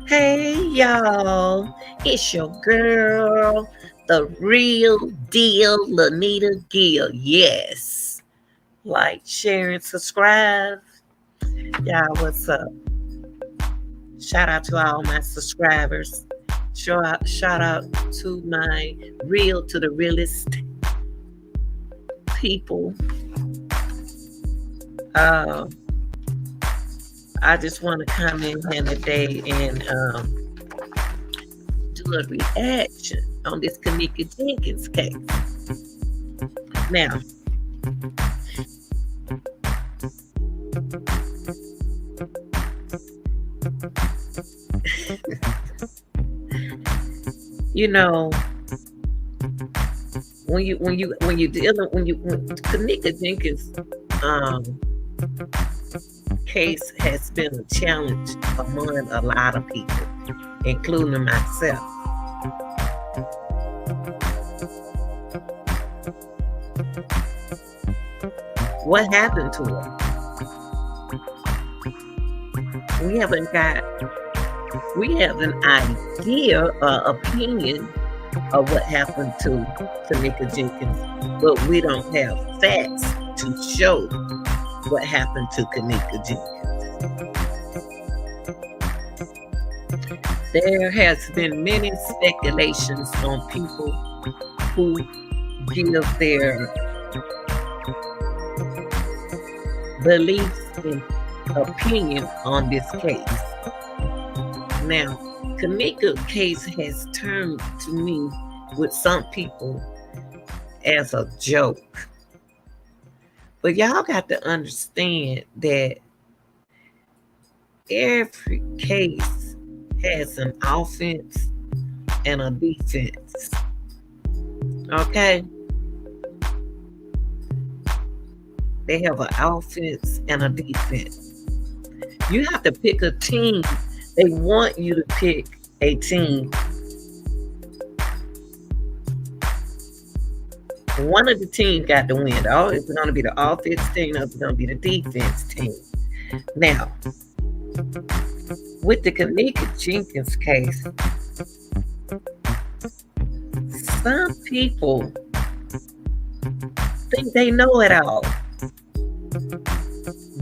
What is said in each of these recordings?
Hey y'all, it's your girl, the real deal, Lanita Gill. Yes, like, share, and subscribe. Y'all, what's up? Shout out to all my subscribers. Shout out to my real to the realest people. Uh, I just want to come in here today and do a reaction on this Kenneka Jenkins case. Now, you know, when Kenneka Jenkins case has been a challenge among a lot of people, including myself. What happened to her? We have an idea or opinion of what happened to Kenneka Jenkins, but we don't have facts to show what happened to Kenneka Jenkins. There has been many speculations on people who give their beliefs and opinion on this case. Now, Kenneka case has turned to me with some people as a joke. But y'all got to understand that every case has an offense and a defense. Okay? They have an offense and a defense. You have to pick a team. They want you to pick a team. One of the teams got to win. It's going to be the offense team, or it's going to be the defense team. Now, with the Kenneka Jenkins case, some people think they know it all.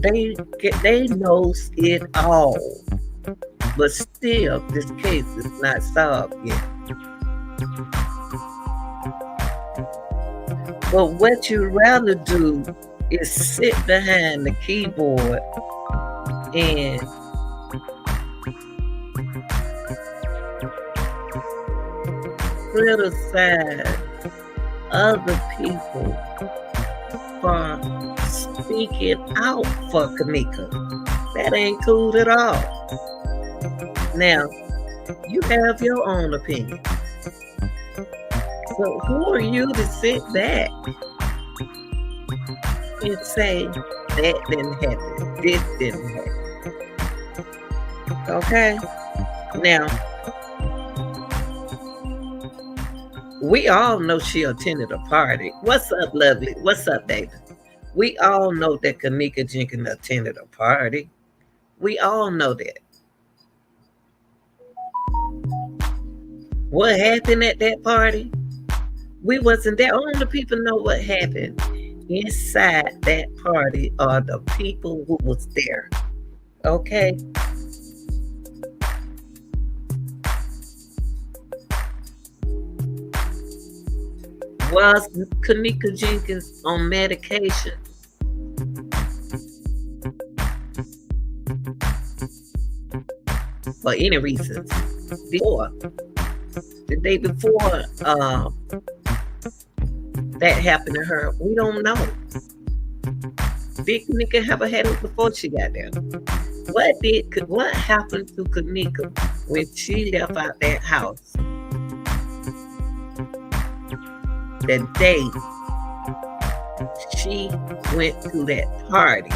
They knows it all, but still, this case is not solved yet. But what you'd rather do is sit behind the keyboard and criticize other people for speaking out for Kenneka. That ain't cool at all. Now, you have your own opinion. So who are you to sit back and say that didn't happen, this didn't happen? Okay? Now, we all know she attended a party. What's up, lovely? What's up, David? We all know that Kenneka Jenkins attended a party. We all know that. What happened at that party? We wasn't there. Only the people know what happened inside that party are the people who was there. Okay? Was Kenneka Jenkins on medication? For any reasons? The day before that happened to her, we don't know. Did Kenneka have a headache before she got there? What happened to Kenneka when she left out that house? The day she went to that party.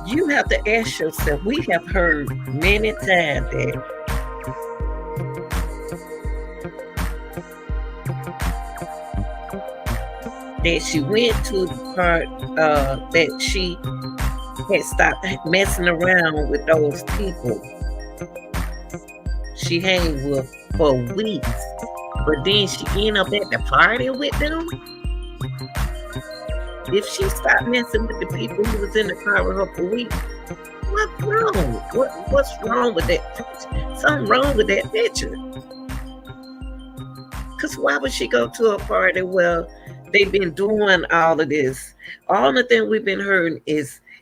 You have to ask yourself, we have heard many times that she went to the part that she had stopped messing around with those people she hang with for weeks. But then she end up at the party with them. If she stopped messing with the people who was in the car with her for weeks, what's wrong? What's wrong with that picture? Something wrong with that picture. Because why would she go to a party where they've been doing all of this? All the thing we've been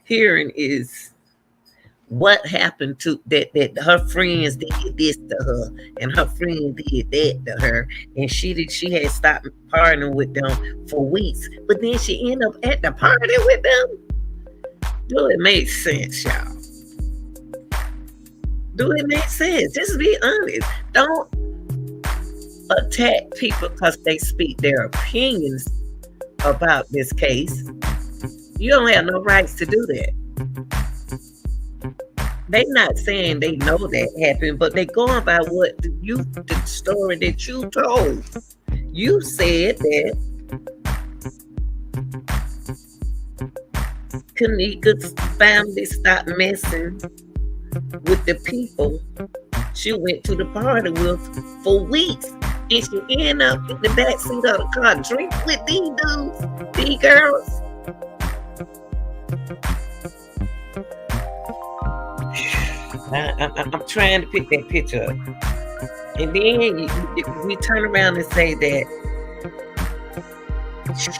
hearing is what happened to that her friends did this to her and her friend did that to her, and she had stopped partying with them for weeks, but then she ended up at the party with them. Do it make sense, y'all? Do it make sense? Just be honest. Don't attack people because they speak their opinions about this case. You don't have no rights to do that. They not saying they know that happened, but they going by the story that you told. You said that Kenneka's family stopped messing with the people she went to the party with for weeks. And she ended up in the backseat of the car drinking with these dudes, these girls. I'm trying to pick that picture up. And then we turn around and say that she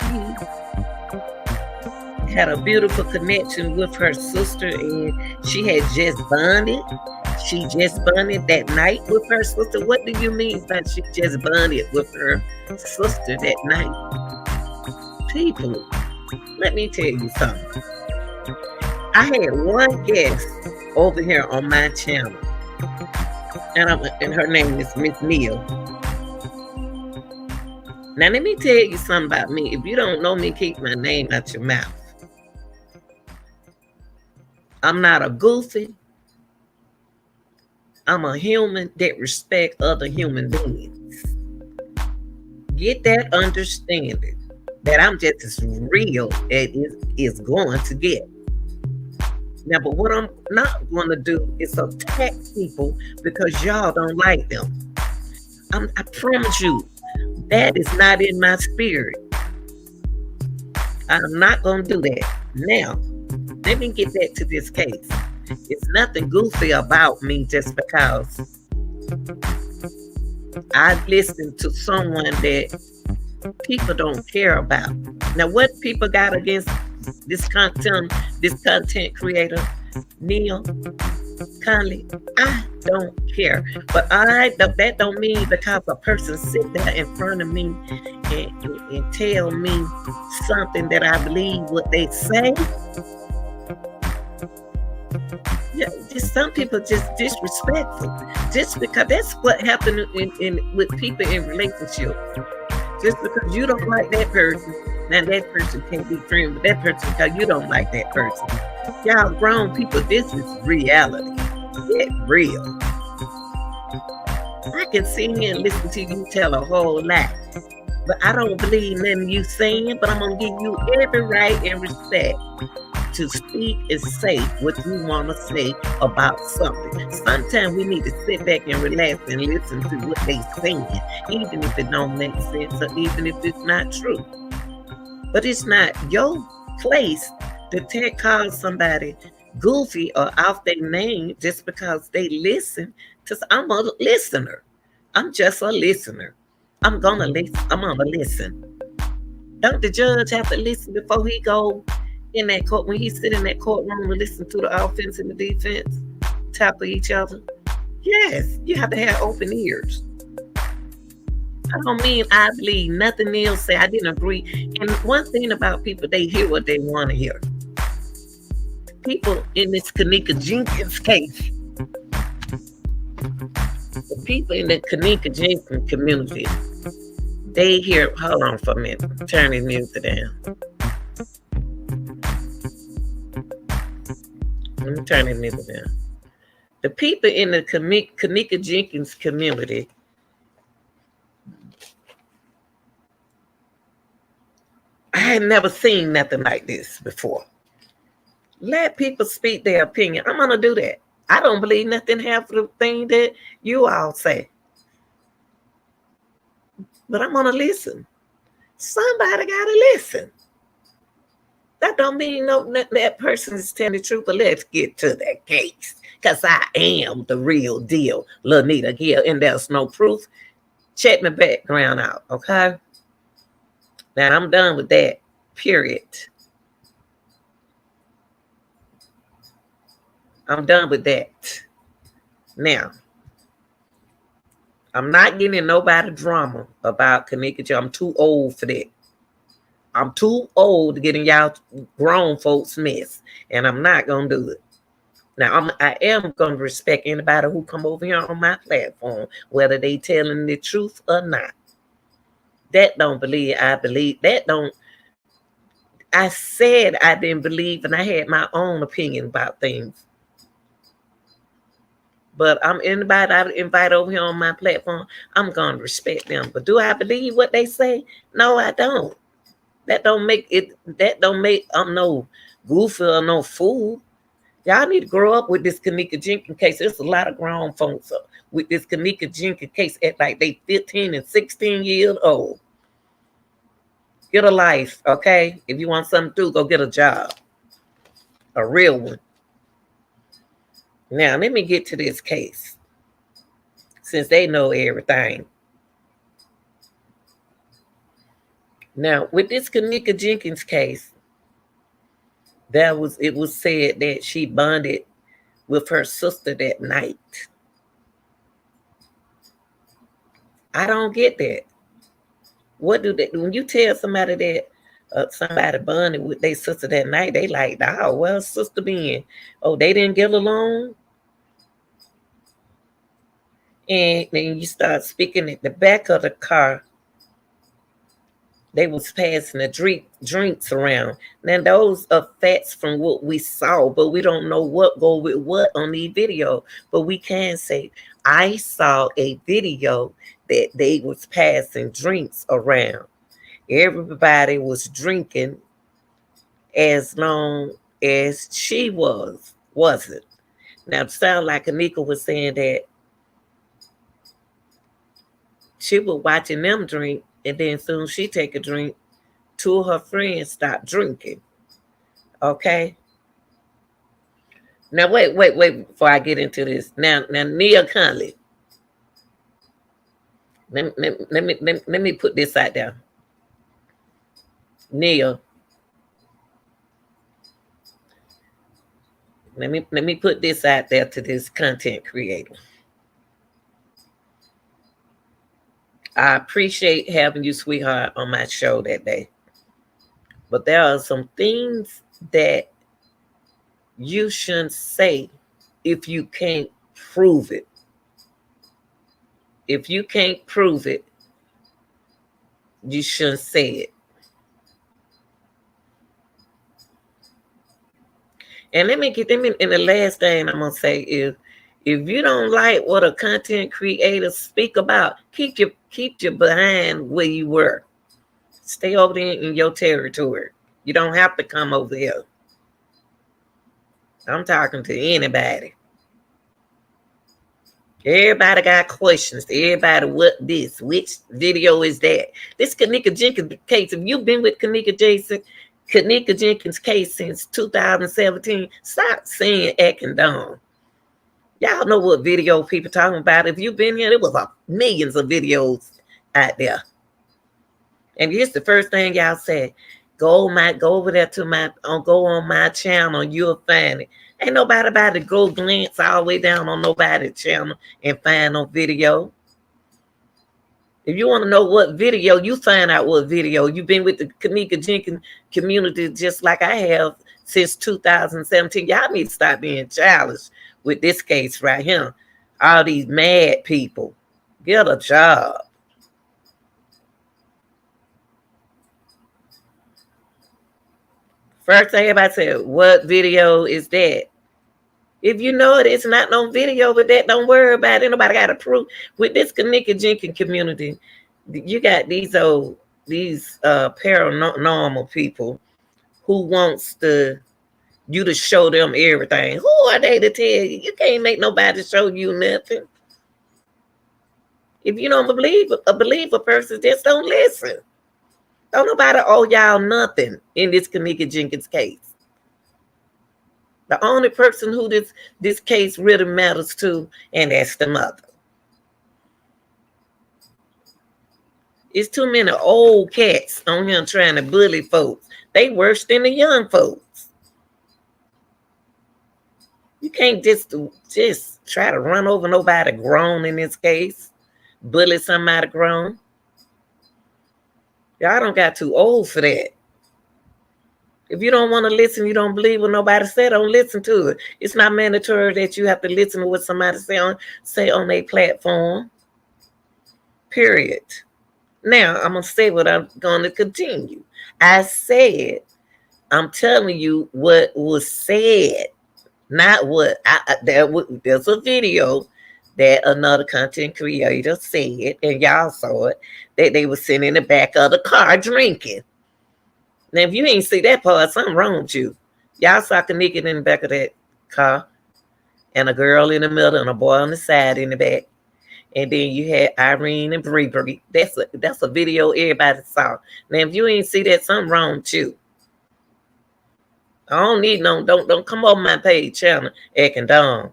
had a beautiful connection with her sister and she had just bonded. She just bonded that night with her sister. What do you mean by she just bonded with her sister that night? People, let me tell you something. I had one guest over here on my channel, and her name is Miss Neil. Now let me tell you something about me. If you don't know me, keep my name out your mouth. I'm not a goofy. I'm a human that respect other human beings. Get that understanding that I'm just as real as it is going to get. Now, but what I'm not going to do is attack people because y'all don't like them. I promise you, that is not in my spirit. I'm not going to do that. Now, let me get back to this case. It's nothing goofy about me just because I listened to someone that people don't care about. Now, what people got against this content creator, Neil Conley, I don't care. But that don't mean because a person sit there in front of me and tell me something that I believe what they say. Yeah, just some people just disrespectful. Just because that's what happened with people in relationships. Just because you don't like that person, now that person can't be friends with that person because you don't like that person. Y'all grown people, this is reality. It's real. I can sit here and listen to you tell a whole lot, but I don't believe nothing you saying, but I'm going to give you every right and respect to speak and say what you want to say about something. Sometimes we need to sit back and relax and listen to what they saying, even if it don't make sense or even if it's not true. But it's not your place to call somebody goofy or off their name just because they listen. Because I'm a listener. I'm just a listener. I'm gonna listen. I'm gonna listen. Don't the judge have to listen before he go in that court, when he sit in that courtroom and listen to the offense and the defense top of each other? Yes, you have to have open ears. I don't mean I believe nothing Neil say. I didn't agree. And one thing about people, they hear what they want to hear. People in this Kenneka Jenkins case, the people in the Kenneka Jenkins community, they hear, hold on for a minute, turn the music down. Let me turn the music down. The people in the Kenneka Jenkins community, I had never seen nothing like this before. Let people speak their opinion. I'm gonna do that. I don't believe nothing half of the thing that you all say, but I'm gonna listen. Somebody gotta listen. That don't mean no that person is telling the truth. But let's get to that case, cause I am the real deal, Lanita Gill, and there's no proof. Check my background out, okay? Now I'm done with that. Period. I'm done with that. Now, I'm not getting in nobody drama about Kenneka. I'm too old for that. I'm too old to get in y'all grown folks' mess, and I'm not gonna do it. Now, I am gonna respect anybody who come over here on my platform, whether they telling the truth or not. That don't believe I believe. That don't. I said I didn't believe, and I had my own opinion about things. But I'm anybody I invite over here on my platform, I'm gonna respect them. But do I believe what they say? No, I don't. That don't make it. That don't make I'm no goofy or no fool. Y'all need to grow up with this Kenneka Jenkins case. There's a lot of grown folks with this Kenneka Jenkins case at like they 15 and 16 years old. Get a life, okay? If you want something to do, go get a job, a real one. Now let me get to this case, since they know everything. Now with this Kenneka Jenkins case, it was said that she bonded with her sister that night. I don't get that. What do they when you tell somebody that somebody bonded with their sister that night, they like, oh, well, sister being, oh, they didn't get along. And then you start speaking at the back of the car. They was passing the drinks around. Now those are facts from what we saw, but we don't know what go with what on the video. But we can say I saw a video that they was passing drinks around. Everybody was drinking as long as she wasn't. Now it sounds like Kenneka was saying that she was watching them drink, and then soon she take a drink. Two of her friends stopped drinking. Okay. Now wait before I get into this. Now Nia Conley. Let me put this out there. Nia. Let me put this out there to this content creator. I appreciate having you, sweetheart, on my show that day. But there are some things that you shouldn't say if you can't prove it. If you can't prove it, you shouldn't say it. And let me in the last thing I'm gonna say is, if you don't like what a content creator speak about, keep your behind where you were. Stay over there in your territory. You don't have to come over here. I'm talking to anybody. Everybody got questions. Everybody, what this? Which video is that? This Kenneka Jenkins case. If you've been with Kenneka Jenkins case since 2017, stop saying acting dumb. Y'all know what video people talking about. If you've been here, there was millions of videos out there. And here's the first thing y'all said. Go over there to go on my channel, you'll find it. Ain't nobody about to go glance all the way down on nobody's channel and find no video. If you want to know what video, you find out what video. You've been with the Kenneka Jenkins community just like I have since 2017. Y'all need to stop being childish with this case right here. All these mad people. Get a job. First thing everybody said, what video is that? If you know it, it's not no video, but that don't worry about it. Nobody got to prove. With this Kenneka Jenkins community, you got these paranormal people who wants to You to show them everything. Who are they to tell you? You can't make nobody show you nothing. If you don't believe a person, just don't listen. Don't nobody owe y'all nothing in this Kenneka Jenkins case. The only person who this case really matters to, and that's the mother. It's too many old cats on here trying to bully folks. They worse than the young folks. You can't just try to run over nobody grown in this case. Bully somebody grown. Y'all don't got too old for that. If you don't want to listen, you don't believe what nobody said, don't listen to it. It's not mandatory that you have to listen to what somebody say on their platform. Period. Now, I'm going to say what I'm going to continue. I said, I'm telling you what was said, not what. There's a video that another content creator said, and y'all saw it, that they were sitting in the back of the car drinking. Now, if you ain't see that part, something wrong with you. Y'all saw Kenneka in the back of that car, and a girl in the middle, and a boy on the side in the back. And then you had Irene and Bree. That's a video everybody saw. Now, if you ain't see that, something wrong with you. I don't need don't come over my page channel acting dumb.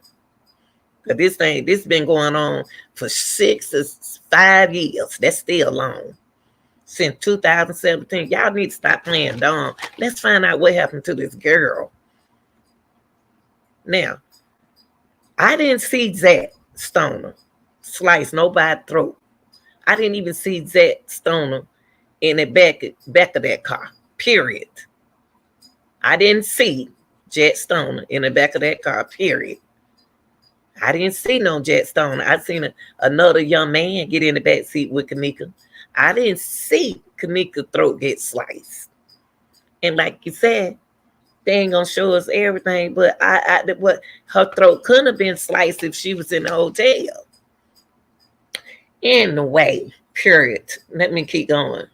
Cause this been going on for 6 to 5 years. That's still long. Since 2017. Y'all need to stop playing dumb. Let's find out what happened to this girl. Now, I didn't see Zach Stoner slice nobody's throat. I didn't even see Zach Stoner in the back of that car. Period. I didn't see Jet Stoner in the back of that car. Period. I didn't see no Jet Stoner. I seen another young man get in the back seat with Kenneka. I didn't see Kenneka's throat get sliced. And like you said, they ain't gonna show us everything, but what her throat couldn't have been sliced if she was in the hotel. Anyway, period. Let me keep going.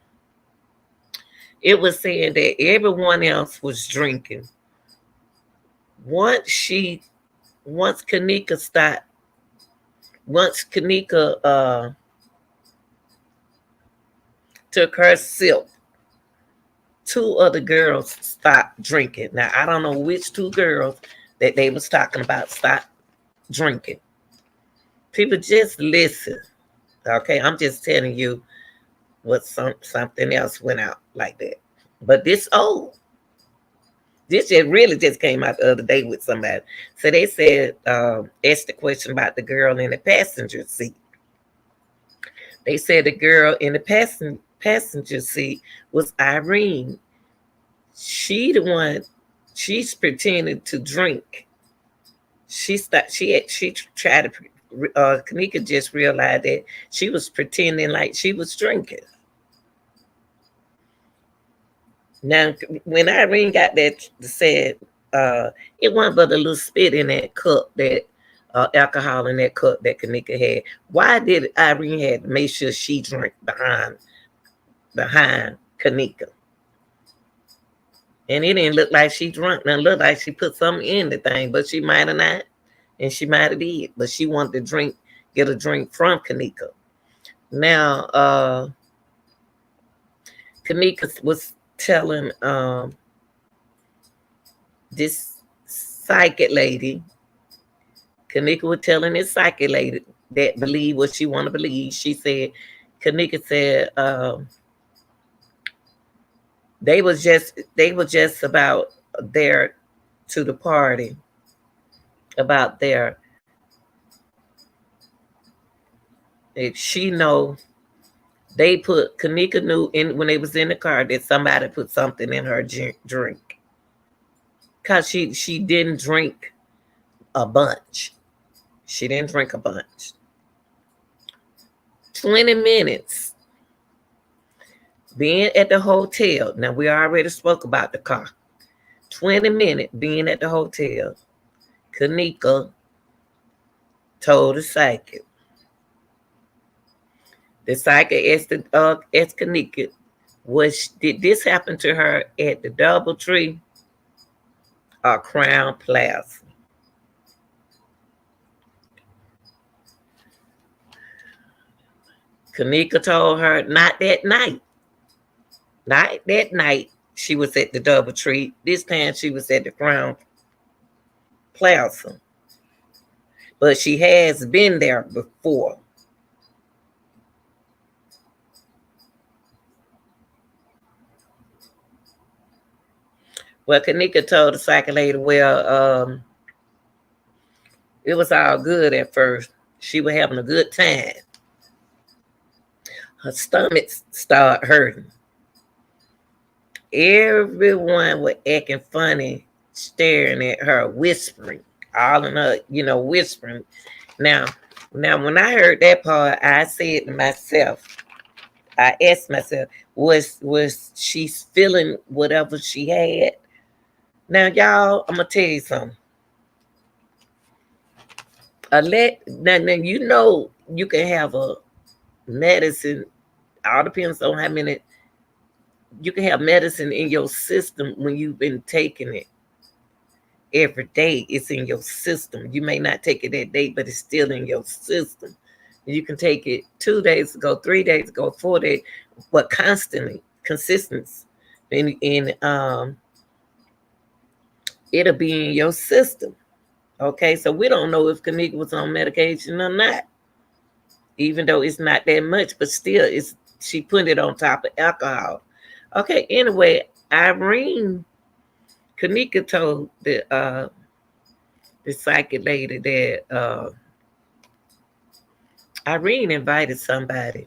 It was saying that everyone else was drinking. Once Kenneka took her sip, 2 other girls stopped drinking. Now, I don't know which 2 girls that they was talking about stopped drinking. People just listen. Okay, I'm just telling you what something else went out like that. But this really just came out the other day with somebody. So they said, asked the question about the girl in the passenger seat. They said the girl in the passenger seat was Irene. She's pretending to drink. She tried to. Kenneka just realized that she was pretending like she was drinking. Now, when Irene got that said, it wasn't but a little spit in that cup, that alcohol in that cup that Kenneka had. Why did Irene have to make sure she drank behind Kenneka? And it didn't look like she drunk. Now, it looked like she put something in the thing, but she might have not. And she might have did. But she wanted to get a drink from Kenneka. Now, Kenneka was telling this psychic lady, Kenneka was telling this psychic lady that believe what she want to believe. She said, Kenneka said, they were just about there to the party, about there. If she know, they put, Kenneka knew when they was in the car that somebody put something in her drink, because she didn't drink a bunch. She didn't drink a bunch. 20 minutes being at the hotel. Now, we already spoke about the car. 20 minutes being at the hotel. Kenneka told the psychic. The psychic asked Kenneka, did this happen to her at the DoubleTree Crown Plaza. Kenneka told her not that night. Not that night. She was at the DoubleTree. This time she was at the Crown Plaza. But she has been there before. Well, Kenneka told the psychic lady, it was all good at first. She was having a good time. Her stomach started hurting. Everyone was acting funny, staring at her, whispering, all in her, whispering. Now, when I heard that part, I said to myself, I asked myself, was she feeling whatever she had? Now, y'all, I'm gonna tell you something. Now you can have a medicine. All depends on how many. You can have medicine in your system when you've been taking it every day. It's in your system. You may not take it that day, but it's still in your system. You can take it 2 days ago, 3 days ago, 4 days, but constantly, consistency, and it'll be in your system. Okay, so we don't know if Kenneka was on medication or not, even though it's not that much, but still, she put it on top of alcohol. Okay, anyway, Kenneka told the psychic lady that Irene invited somebody,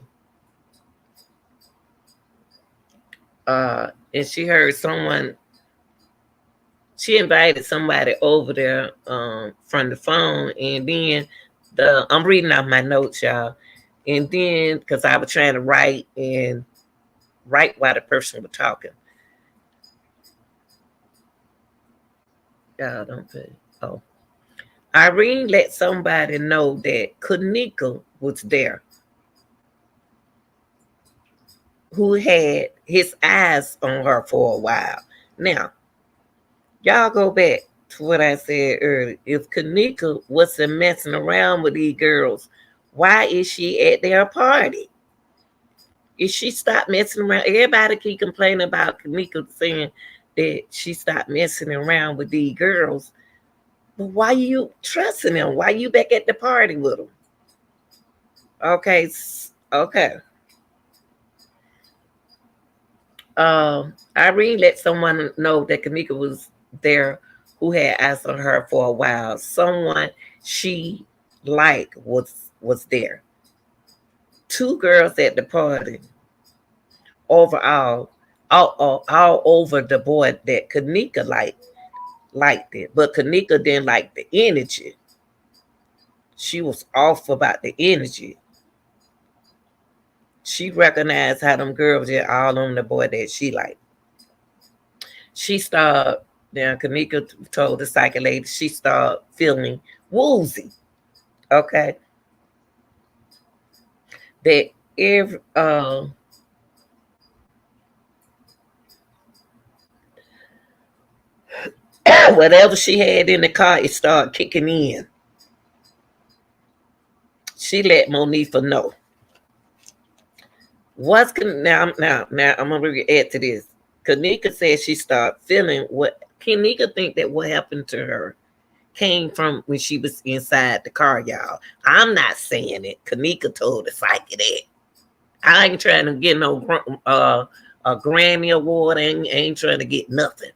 and she heard someone. She invited somebody over there from the phone, and then I'm reading out my notes, y'all, and then because I was trying to write while the person was talking. Y'all don't pay. Oh, Irene let somebody know that Kenneka was there, who had his eyes on her for a while. Now, y'all go back to what I said earlier. If Kenneka wasn't messing around with these girls, why is she at their party? If she stopped messing around, everybody keep complaining about Kenneka saying that she stopped messing around with these girls. But why you trusting them? Why you back at the party with them? Okay, okay. Irene let someone know that Kenneka was there who had eyes on her for a while. Someone she liked was there. 2 girls at the party. Overall, all over the boy that Kenneka liked it, but Kenneka didn't like the energy. She was off about the energy. She recognized how them girls are all on the boy that she liked. She started, now Kenneka told the psychic lady, she started feeling woozy. Okay. That every whatever she had in the car, it started kicking in. She let Monifa know. Now I'm gonna add to this. Kenneka said she started feeling what Kenneka think that what happened to her came from when she was inside the car, y'all. I'm not saying it. Kenneka told the psychic that. I ain't trying to get no a Grammy award. I ain't trying to get nothing.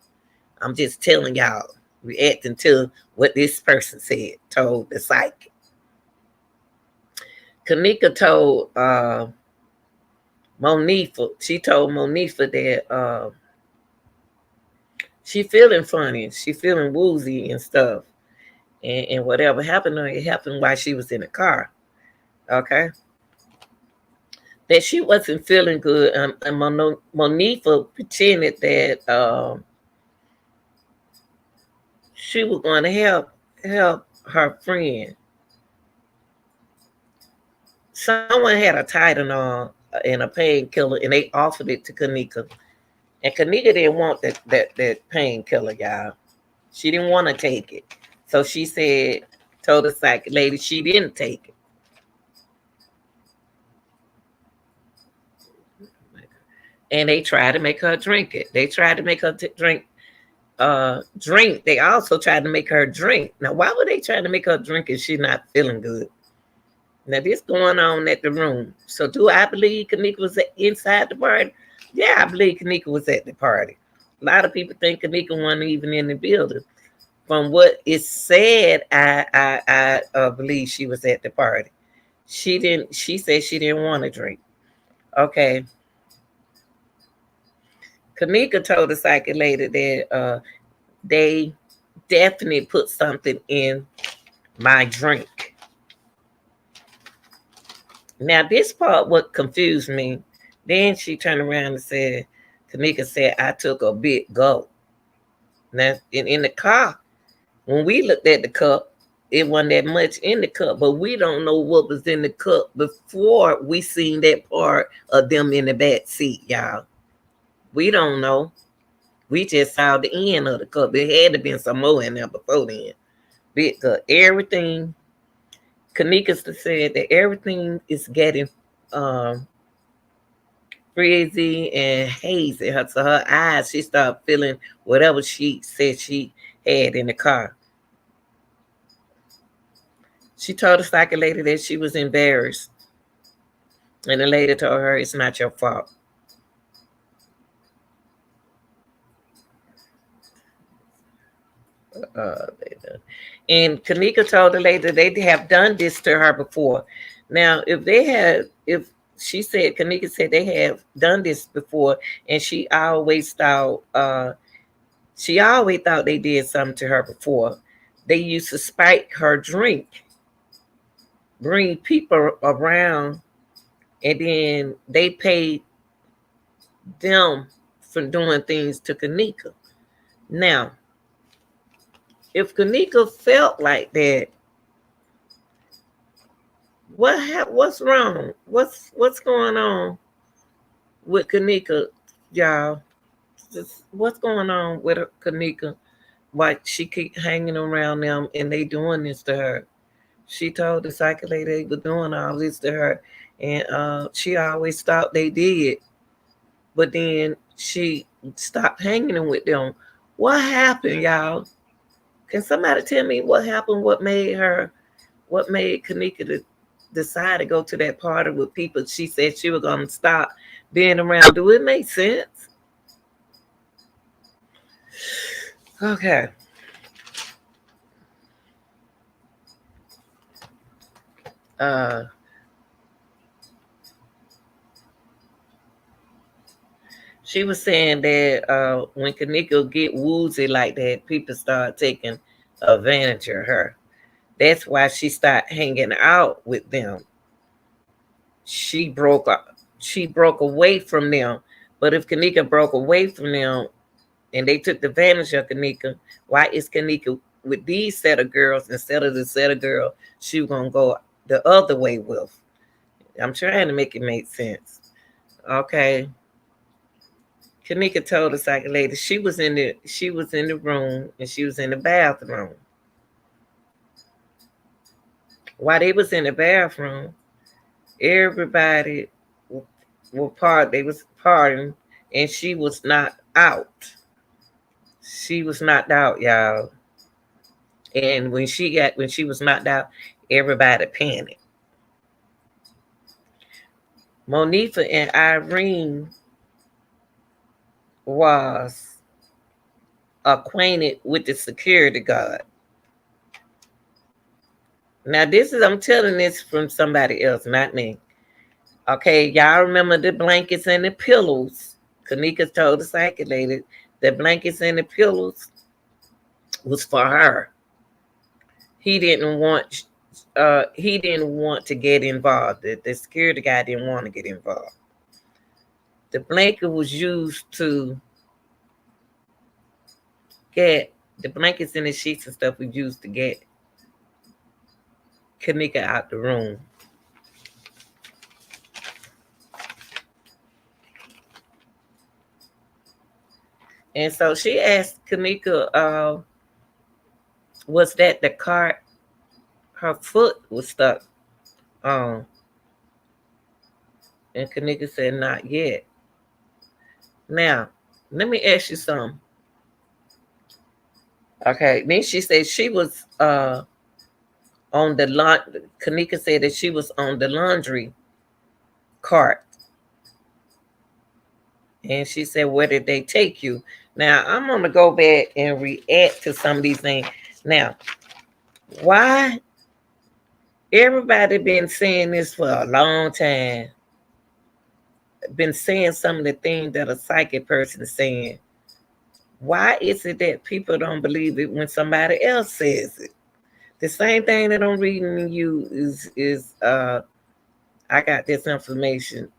I'm just telling y'all, reacting to what this person told the psychic. Kenneka told Monifa, she told Monifa that she feeling funny, she feeling woozy and stuff. And whatever happened to her, it happened while she was in the car. Okay. That she wasn't feeling good. And Monifa pretended that she was going to help her friend. Someone had a Tylenol and a painkiller, and they offered it to Kenneka. And Kenneka didn't want that painkiller, y'all. She didn't want to take it. So she said, told the psychic lady she didn't take it. And they tried to make her drink it. They tried to make her drink. They also tried to make her drink. Now, why would they try to make her drink if she's not feeling good? Now, this going on at the room. So, do I believe Kenneka was inside the party? Yeah, I believe Kenneka was at the party. A lot of people think Kenneka wasn't even in the building. From what is said, I believe she was at the party. She didn't. She said she didn't want to drink. Okay. Kenneka told the psychic lady that they definitely put something in my drink. Now, this part what confused me. Then she turned around and said, Kenneka said, I took a big gulp. Now, in the car, when we looked at the cup, it wasn't that much in the cup, but we don't know what was in the cup before we seen that part of them in the back seat, y'all. We don't know. We just saw the end of the cup. It had to been some more in there before then. Because everything, Kenneka said that everything is getting frizzy and hazy. So her eyes, she started feeling whatever she said she had in the car. She told the psychic lady that she was embarrassed. And the lady told her, it's not your fault. And Kenneka told the lady they have done this to her before. Now, if she said, Kenneka said they have done this before, and she always thought they did something to her before. They used to spike her drink, bring people around, and then they paid them for doing things to Kenneka. Now, if Kenneka felt like that, what's wrong? What's going on with Kenneka, y'all? What's going on with Kenneka? Why she keep hanging around them and they doing this to her? She told the psychic lady they were doing all this to her, and she always thought they did, but then she stopped hanging with them. What happened, y'all? Can somebody tell me what happened? What made Kenneka to decide to go to that party with people she said she was going to stop being around? Do it make sense? Okay. She was saying that when Kenneka get woozy like that, people start taking advantage of her. That's why she started hanging out with them. She broke away from them. But if Kenneka broke away from them and they took advantage of Kenneka, why is Kenneka with these set of girls instead of the set of girls she was gonna go the other way with? I'm trying to make it make sense. Okay. Kenneka told the psychic lady she was in the room and she was in the bathroom. While they was in the bathroom, everybody they was partying, and she was not out. She was knocked out, y'all. And when she was knocked out, everybody panicked. Monifa and Irene was acquainted with the security guard. Now, I'm telling this from somebody else, not me. Okay, y'all remember the blankets and the pillows? Kenneka told the psychic lady the blankets and the pillows was for her. He didn't want to get involved. The security guy didn't want to get involved. The blanket was used to get the blankets and the sheets and stuff was used to get Kenneka out the room. And so she asked Kenneka, Was that the cart her foot was stuck on? And Kenneka said, not yet. Now, let me ask you something. Okay, then she said she was on the laundry. Kenneka said that she was on the laundry cart. And she said, where did they take you? Now, I'm going to go back and react to some of these things. Now, why everybody been saying this for a long time, been saying some of the things that a psychic person is saying. Why is it that people don't believe it when somebody else says it? The same thing that I'm reading to you is I got this information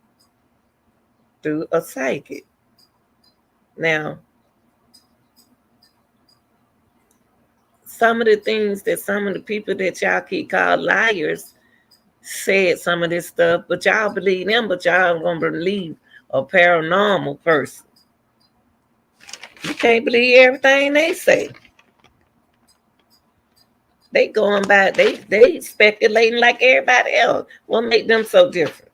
through a psychic. Now, some of the things that some of the people that y'all keep called liars said some of this stuff, but y'all believe them, but y'all gonna believe a paranormal person. You can't believe everything they say. They going by they speculating like everybody else. What make them so different?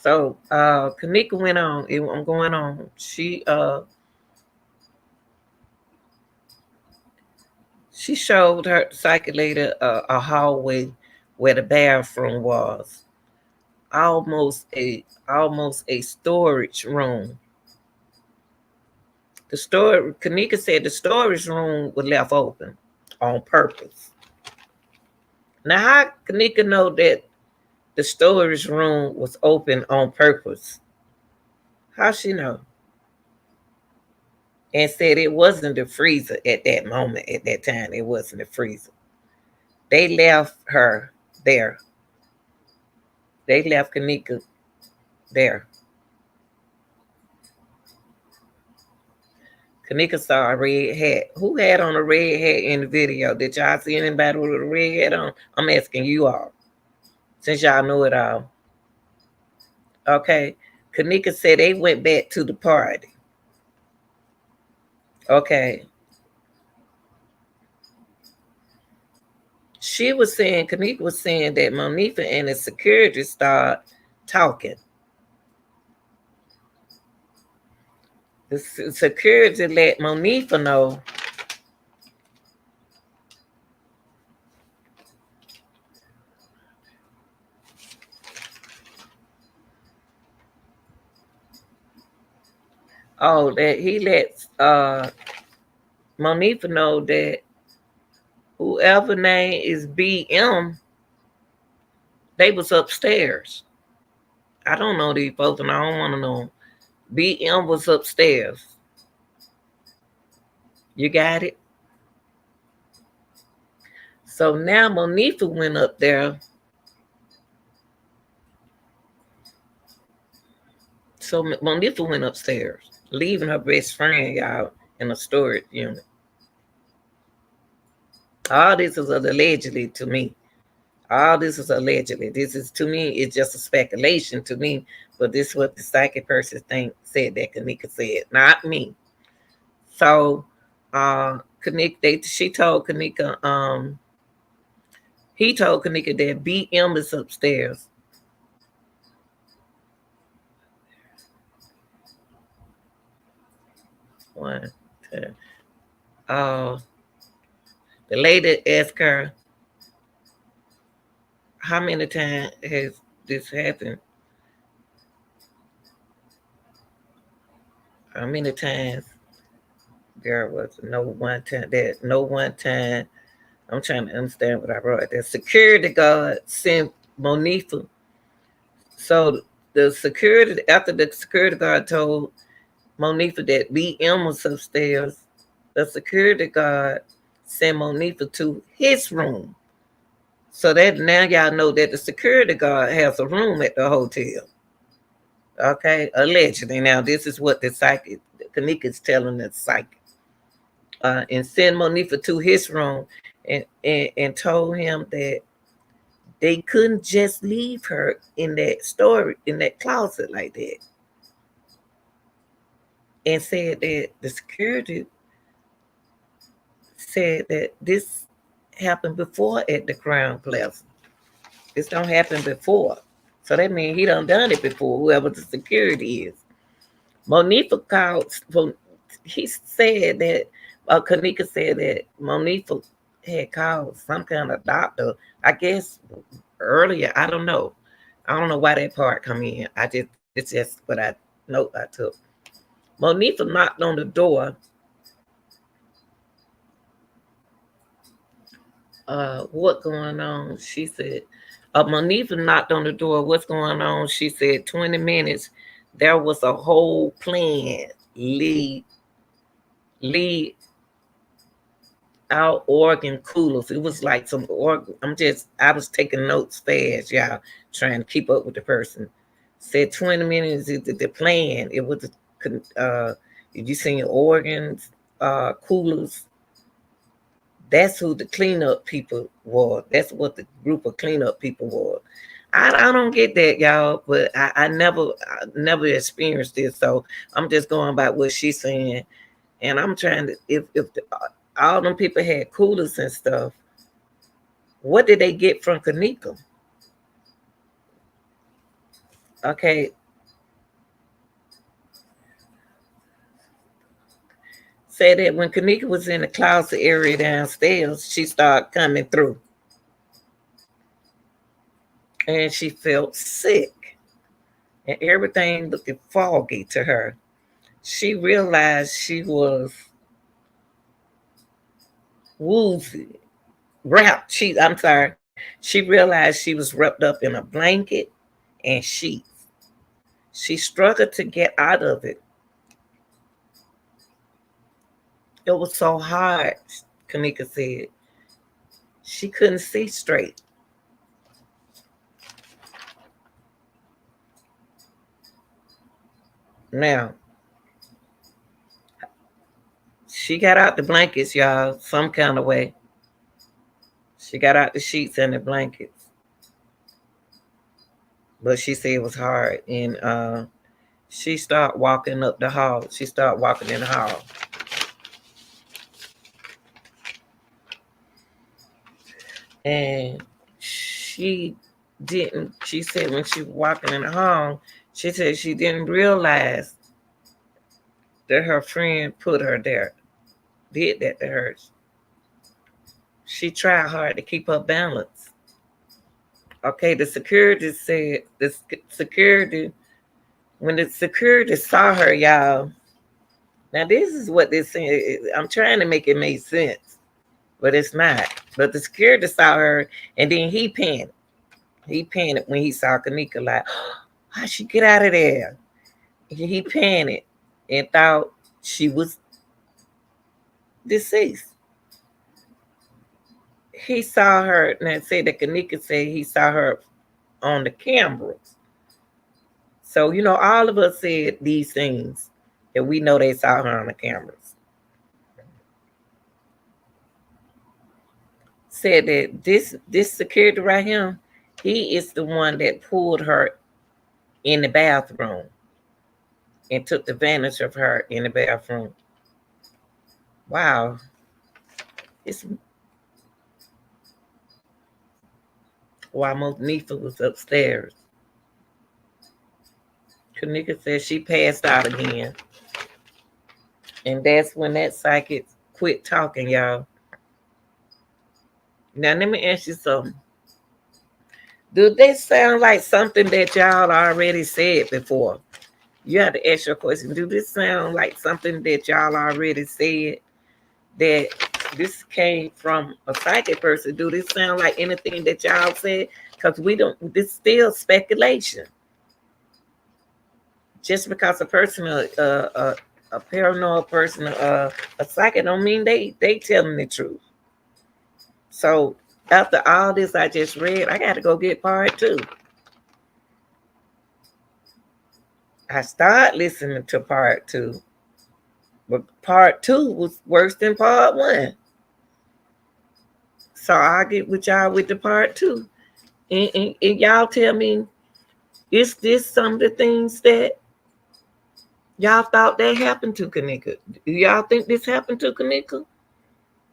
So Kenneka went on. I'm going on. She showed her psychic later a hallway where the bathroom was. Almost a storage room. Kenneka said the storage room was left open on purpose. Now how Kenneka know that the storage room was open on purpose? How she know? And said it wasn't the freezer at that moment, at that time. It wasn't the freezer. They left her there. They left Kenneka there. Kenneka saw a red hat. Who had on a red hat in the video? Did y'all see anybody with a red hat on? I'm asking you all, since y'all know it all. Okay. Kenneka said they went back to the party. Okay. She was saying, Kenneka was saying that Monifa and the security started talking. The security let Monifa know that he let Monifa know that whoever name is BM, they was upstairs. I don't know these folks and I don't want to know them. BM was upstairs. You got it? So now Monifa went up there. So Monifa went upstairs, leaving her best friend, y'all, in a storage unit. All this is allegedly to me. All this is allegedly. This is, to me, it's just a speculation to me. But this is what the psychic person said that Kenneka said, not me. So Kenneka, she told Kenneka, he told Kenneka that BM is upstairs. One, two. The lady asked her, how many times has this happened? How many times? There was no one time. There's no one time. I'm trying to understand what I wrote. The security guard sent Monifa. So the security, after the security guard told Monifa that BM was upstairs, the security guard sent Monifa to his room. So that now y'all know that the security guard has a room at the hotel. Okay, allegedly. Now this is what the psychic Kenneka is telling the psychic. And sent Monifa to his room and told him that they couldn't just leave her in that closet like that. And said that the security said that this happened before at the Crown Plaza. This don't happen before. So that means he done it before, whoever the security is. Monifa called, he said that, Kenneka said that Monifa had called some kind of doctor, I guess earlier. I don't know why that part come in. It's just what I note I took. Monifa knocked on the door. What going on? She said, Monifa knocked on the door. What's going on? She said, 20 minutes. There was a whole plan. Lead out organ coolers. It was like some organ. I was taking notes fast, y'all, trying to keep up with the person. Said 20 minutes is the plan. It was, did you see organs, coolers? That's who the cleanup people were. That's what the group of cleanup people were. I don't get that, y'all, but I never experienced this, so I'm just going by what she's saying, and I'm trying to all them people had coolers and stuff. What did they get from Kenneka? Okay, say that when Kenneka was in the closet area downstairs, she started coming through, and she felt sick, and everything looked foggy to her. She realized she was woozy, wrapped. I'm sorry. She realized she was wrapped up in a blanket and sheets. She struggled to get out of it. It was so hard, Kenneka said. She couldn't see straight. Now, she got out the blankets, y'all, some kind of way. She got out the sheets and the blankets. But she said it was hard. And she started walking up the hall. She started walking in the hall. And she said when she was walking in the hall, she said she didn't realize that her friend put her there, did that to her. She tried hard to keep her balance. Okay, the security said, when the security saw her, y'all, now this is what they're saying. I'm trying to make it make sense, but it's not. But the security saw her, and then he panicked. He panicked when he saw Kenneka, like, how'd she get out of there? He panicked and thought she was deceased. He saw her, and said that Kenneka said he saw her on the cameras. So, all of us said these things that we know they saw her on the cameras. Said that this security right here, he is the one that pulled her in the bathroom and took advantage of her in the bathroom. Wow. It's while Monifa was upstairs. Kenneka said she passed out again. And that's when that psychic quit talking, y'all. Now, let me ask you something. Do this sound like something that y'all already said before? You have to ask your question. Do this sound like something that y'all already said, that this came from a psychic person? Do this sound like anything that y'all said? Because this still speculation. Just because a person, a paranoid person, a psychic, don't mean they telling the truth. So after all this I just read, I got to go get part 2. I started listening to part 2, but part 2 was worse than part 1. So I'll get with y'all with the part 2. And y'all tell me, is this some of the things that y'all thought that happened to Kenneka? Do y'all think this happened to Kenneka?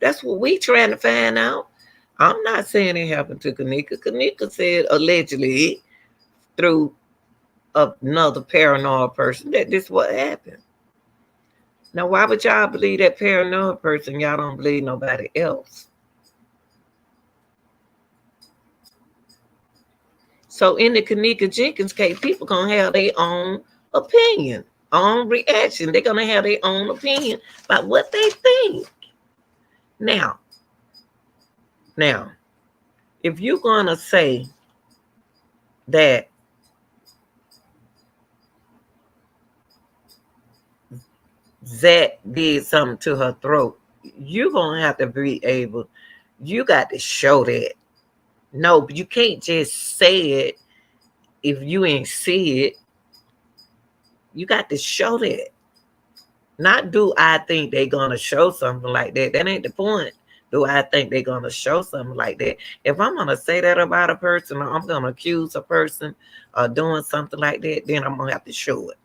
That's what we trying to find out. I'm not saying it happened to Kenneka. Kenneka said allegedly through another paranoid person that this what happened. Now, why would y'all believe that paranoid person? Y'all don't believe nobody else. So in the Kenneka Jenkins case, people gonna have their own opinion, own reaction. They're gonna have their own opinion about what they think. Now, now, if you're gonna say that Zach did something to her throat, you're gonna have to be able. You got to show that. No, but you can't just say it if you ain't see it. You got to show that. Not do I think they're gonna show something like that. That ain't the point. Do I think they're gonna show something like that? If I'm gonna say that about a person or I'm gonna accuse a person of doing something like that, then I'm gonna have to show it.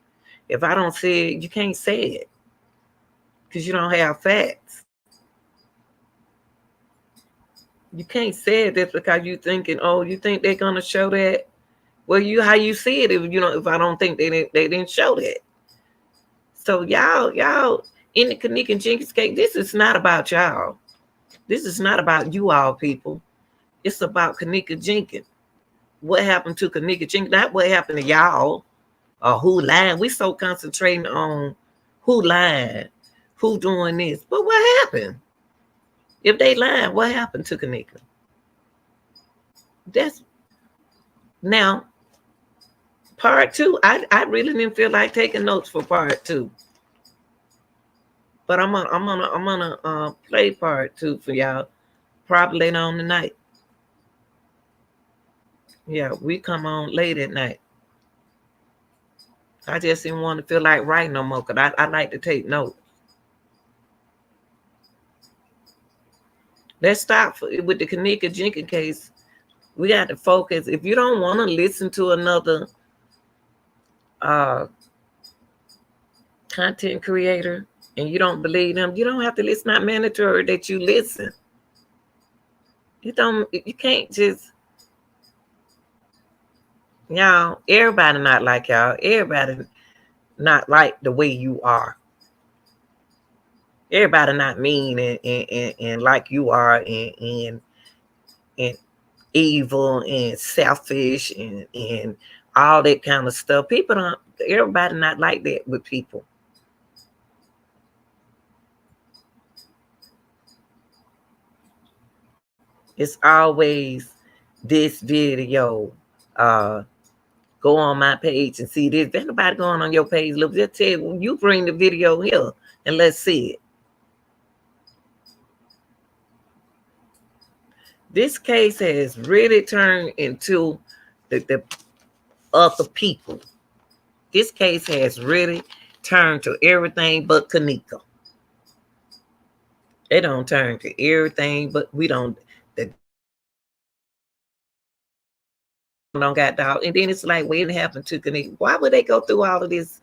If I don't see it, you can't say it because you don't have facts. You can't say it just because you thinking, oh, you think they're gonna show that? Well, you how you see it if I don't think they didn't show that. So y'all in the Kenneka Jenkins case, this is not about y'all. This is not about you all people. It's about Kenneka Jenkins. What happened to Kenneka Jenkins? Not what happened to y'all or who lying. We so concentrating on who lying, who doing this. But what happened? If they lying, what happened to Kenneka? That's now part two. I really didn't feel like taking notes for part two. But I'm gonna play part two for y'all probably later on tonight. Yeah, we come on late at night. I just didn't want to feel like writing no more because I like to take notes. Let's stop with the Kenneka Jenkins case. We got to focus. If you don't want to listen to another uh, content creator and you don't believe them, you don't have to listen. Not mandatory that you listen. You don't. You can't just. Y'all, everybody not like y'all. Everybody not like the way you are. Everybody not mean and like you are and evil and selfish and all that kind of stuff. People don't. Everybody not like that with people. It's always this video. Go on my page and see this. If anybody going on your page, look, just tell you bring the video here and let's see it. This case has really turned into the other people. This case has really turned to everything but Kenneka. It don't turn to everything, but we don't. The don't got dog, and then it's like, what happened to Kenneka? Why would they go through all of this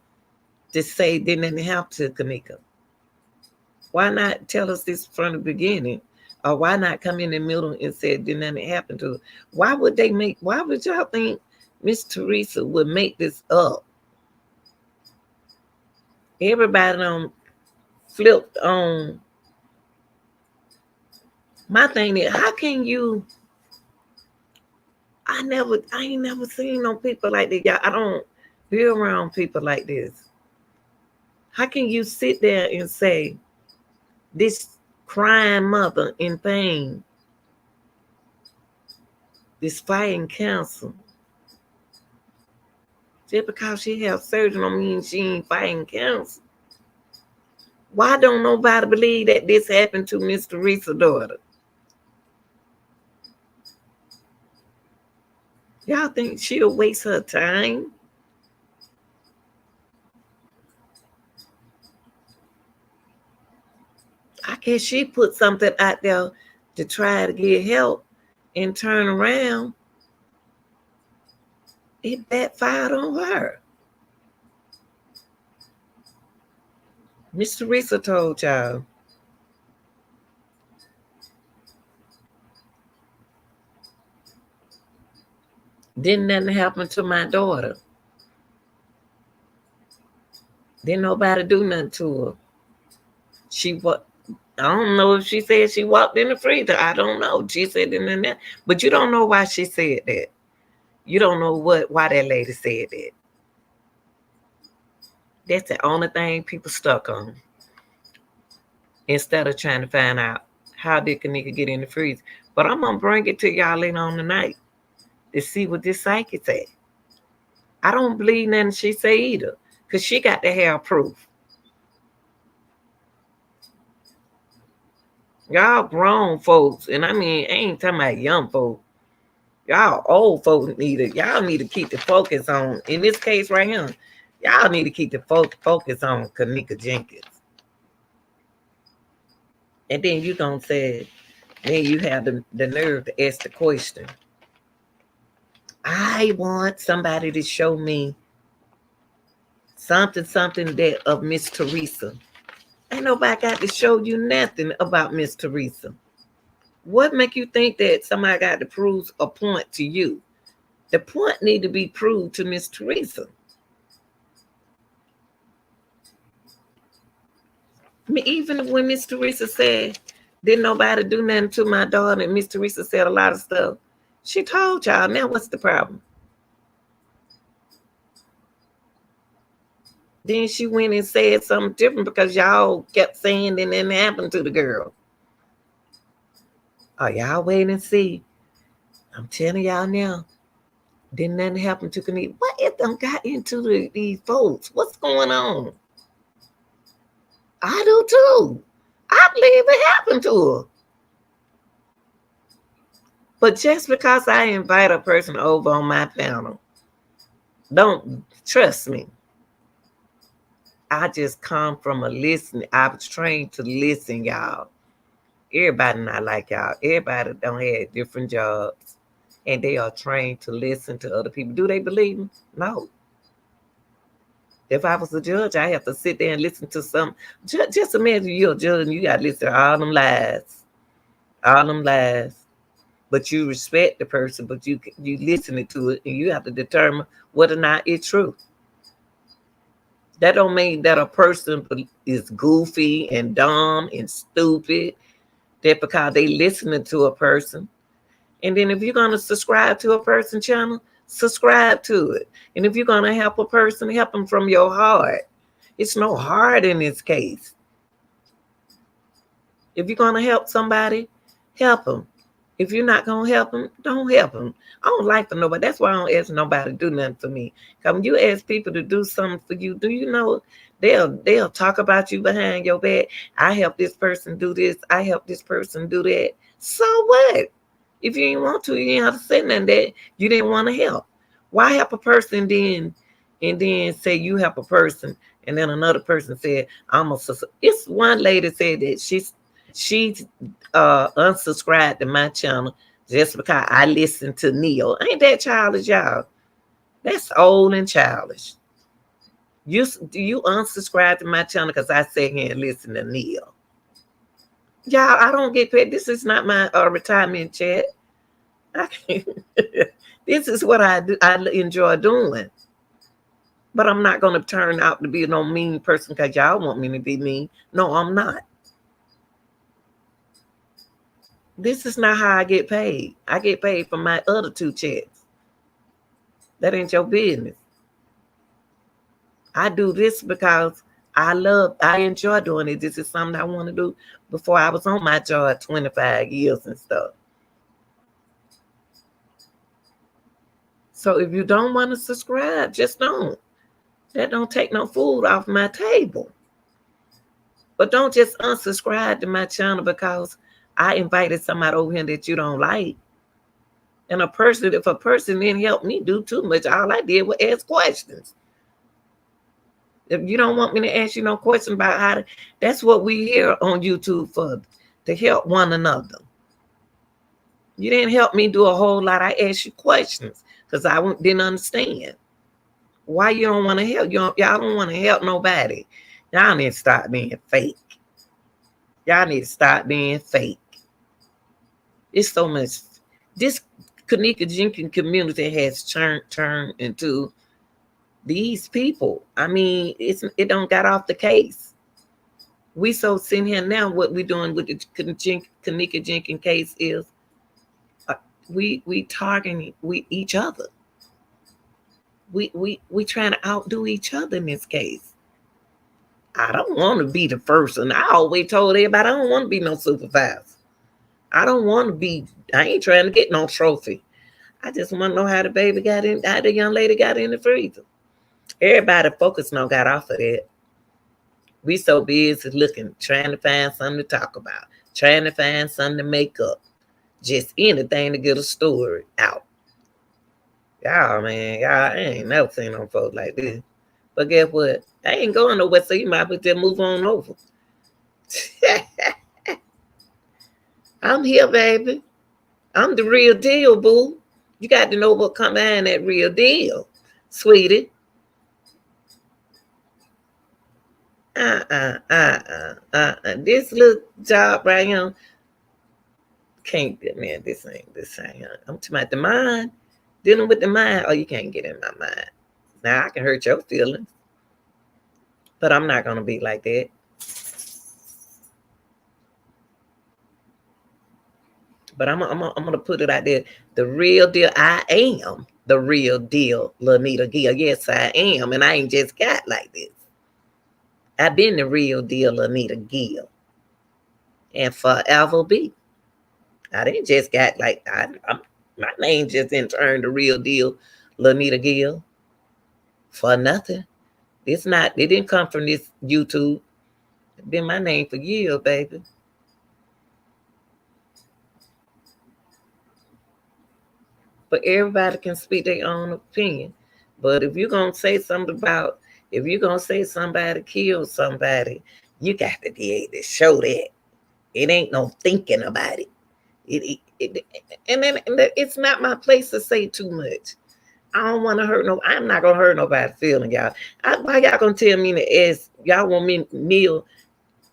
to say didn't happen to Kenneka? Why not tell us this from the beginning? Or why not come in the middle and say didn't nothing happen to her? Why would they make? Why would y'all think Miss Teresa would make this up? Everybody on flipped on. My thing is, how can you? I ain't never seen no people like that. Y'all, I don't be around people like this. How can you sit there and say this crying mother in pain, this fighting cancer, just because she have surgery don't mean she ain't fighting cancer? Why don't nobody believe that this happened to Miss Teresa's daughter? Y'all think she'll waste her time? I guess she put something out there to try to get help and turn around. It backfired on her. Miss Teresa told y'all Didn't nothing happen to my daughter. Didn't nobody do nothing to her. She what? I don't know if she said she walked in the freezer. I don't know. She said in there, but you don't know why she said that. You don't know why that lady said that. That's the only thing people stuck on. Instead of trying to find out how did Kenneka get in the freezer. But I'm gonna bring it to y'all later on tonight to see what this psychic said. I don't believe nothing she say either, cause she got to have proof. Y'all grown folks, and I mean, I ain't talking about young folks. Y'all old folks y'all need to keep the focus on, in this case right here, y'all need to keep the focus on Kenneka Jenkins. And then you gonna say, then you have the nerve to ask the question. I want somebody to show me something that of Miss Teresa. Ain't nobody got to show you nothing about Miss Teresa. What make you think that somebody got to prove a point to you? The point need to be proved to Miss Teresa. I mean, even when Miss Teresa said, didn't nobody do nothing to my daughter, and Miss Teresa said a lot of stuff, she told y'all, now what's the problem? Then she went and said something different because y'all kept saying and then happened to the girl. Oh, y'all wait and see. I'm telling y'all now. Didn't nothing happen to Kenneka. What if them got into these folks? What's going on? I do too. I believe it happened to her. But just because I invite a person over on my panel, don't trust me. I just come from a listen. I was trained to listen, y'all. Everybody not like y'all. Everybody don't have different jobs. And they are trained to listen to other people. Do they believe me? No. If I was a judge, I have to sit there and listen to some. Just imagine you're a judge and you got to listen to all them lies. All them lies. But you respect the person, but you listen to it, and you have to determine whether or not it's true. That don't mean that a person is goofy and dumb and stupid. That because they listening to a person. And then if you're going to subscribe to a person channel, subscribe to it. And if you're going to help a person, help them from your heart. It's no hard in this case. If you're going to help somebody, help them. If you're not going to help them, don't help them. I don't like for nobody. That's why I don't ask nobody to do nothing for me. Because when you ask people to do something for you, do you know they'll talk about you behind your back? I help this person do this. I help this person do that. So what? If you didn't want to, you didn't have to say nothing that you didn't want to help. Why help a person then and then say you help a person and then another person said, I'm a sister. It's one lady said that she's unsubscribed to my channel just because I listen to Neil. Ain't that childish, y'all? That's old and childish. You unsubscribe to my channel because I sit here and listen to Neil. Y'all, I don't get paid. This is not my retirement chat. This is what I do. I enjoy doing. But I'm not going to turn out to be no mean person because y'all want me to be mean. No, I'm not. This is not how I get paid. I get paid for my other 2 checks. That ain't your business. I do this because I enjoy doing it. This is something I want to do before I was on my job 25 years and stuff. So if you don't want to subscribe, just don't. That don't take no food off my table. But don't just unsubscribe to my channel because I invited somebody over here that you don't like. And if a person didn't help me do too much, all I did was ask questions. If you don't want me to ask you no question about that's what we here on YouTube for, to help one another. You didn't help me do a whole lot. I asked you questions because I didn't understand. Why you don't want to help? Y'all don't want to help nobody. Y'all need to start being fake. Y'all need to start being fake. It's so much. Kenneka Jenkins community has turned into these people. I mean, it don't got off the case. We so sitting here now. What we doing with the Kenneka Jenkins case is uh, we targeting we each other. We trying to outdo each other in this case. I don't want to be the first, and I always told everybody I don't want to be no supervisor. I don't want to be. I ain't trying to get no trophy. I just want to know how the baby got in, how the young lady got in the freezer. Everybody focused on got off of that. We so busy looking, trying to find something to talk about, trying to find something to make up, just anything to get a story out. Y'all, man, y'all, I ain't never seen no folks like this. But guess what? I ain't going nowhere, so you might as well just move on over. I'm here, baby. I'm the real deal, boo. You got to know what come behind that real deal, sweetie. This little job right here can't get, man. This ain't. I'm talking about the mind. Dealing with the mind. Oh, you can't get in my mind. Now I can hurt your feelings, but I'm not gonna be like that. But I'm gonna put it out there. The real deal. I am the real deal, Lanita Gill. Yes, I am, and I ain't just got like this. I've been the real deal, Lanita Gill, and forever be. I didn't just got like my name just didn't turn the real deal, Lanita Gill, for nothing. It's not. It didn't come from this YouTube. It's been my name for years, baby. But everybody can speak their own opinion. But if you're gonna say something about, if you're gonna say somebody killed somebody, you got to be able to show that. It ain't no thinking about it. And then it's not my place to say too much. I don't want to hurt no. I'm not gonna hurt nobody feeling, y'all. Why y'all gonna tell me to ask? Y'all want me Neil?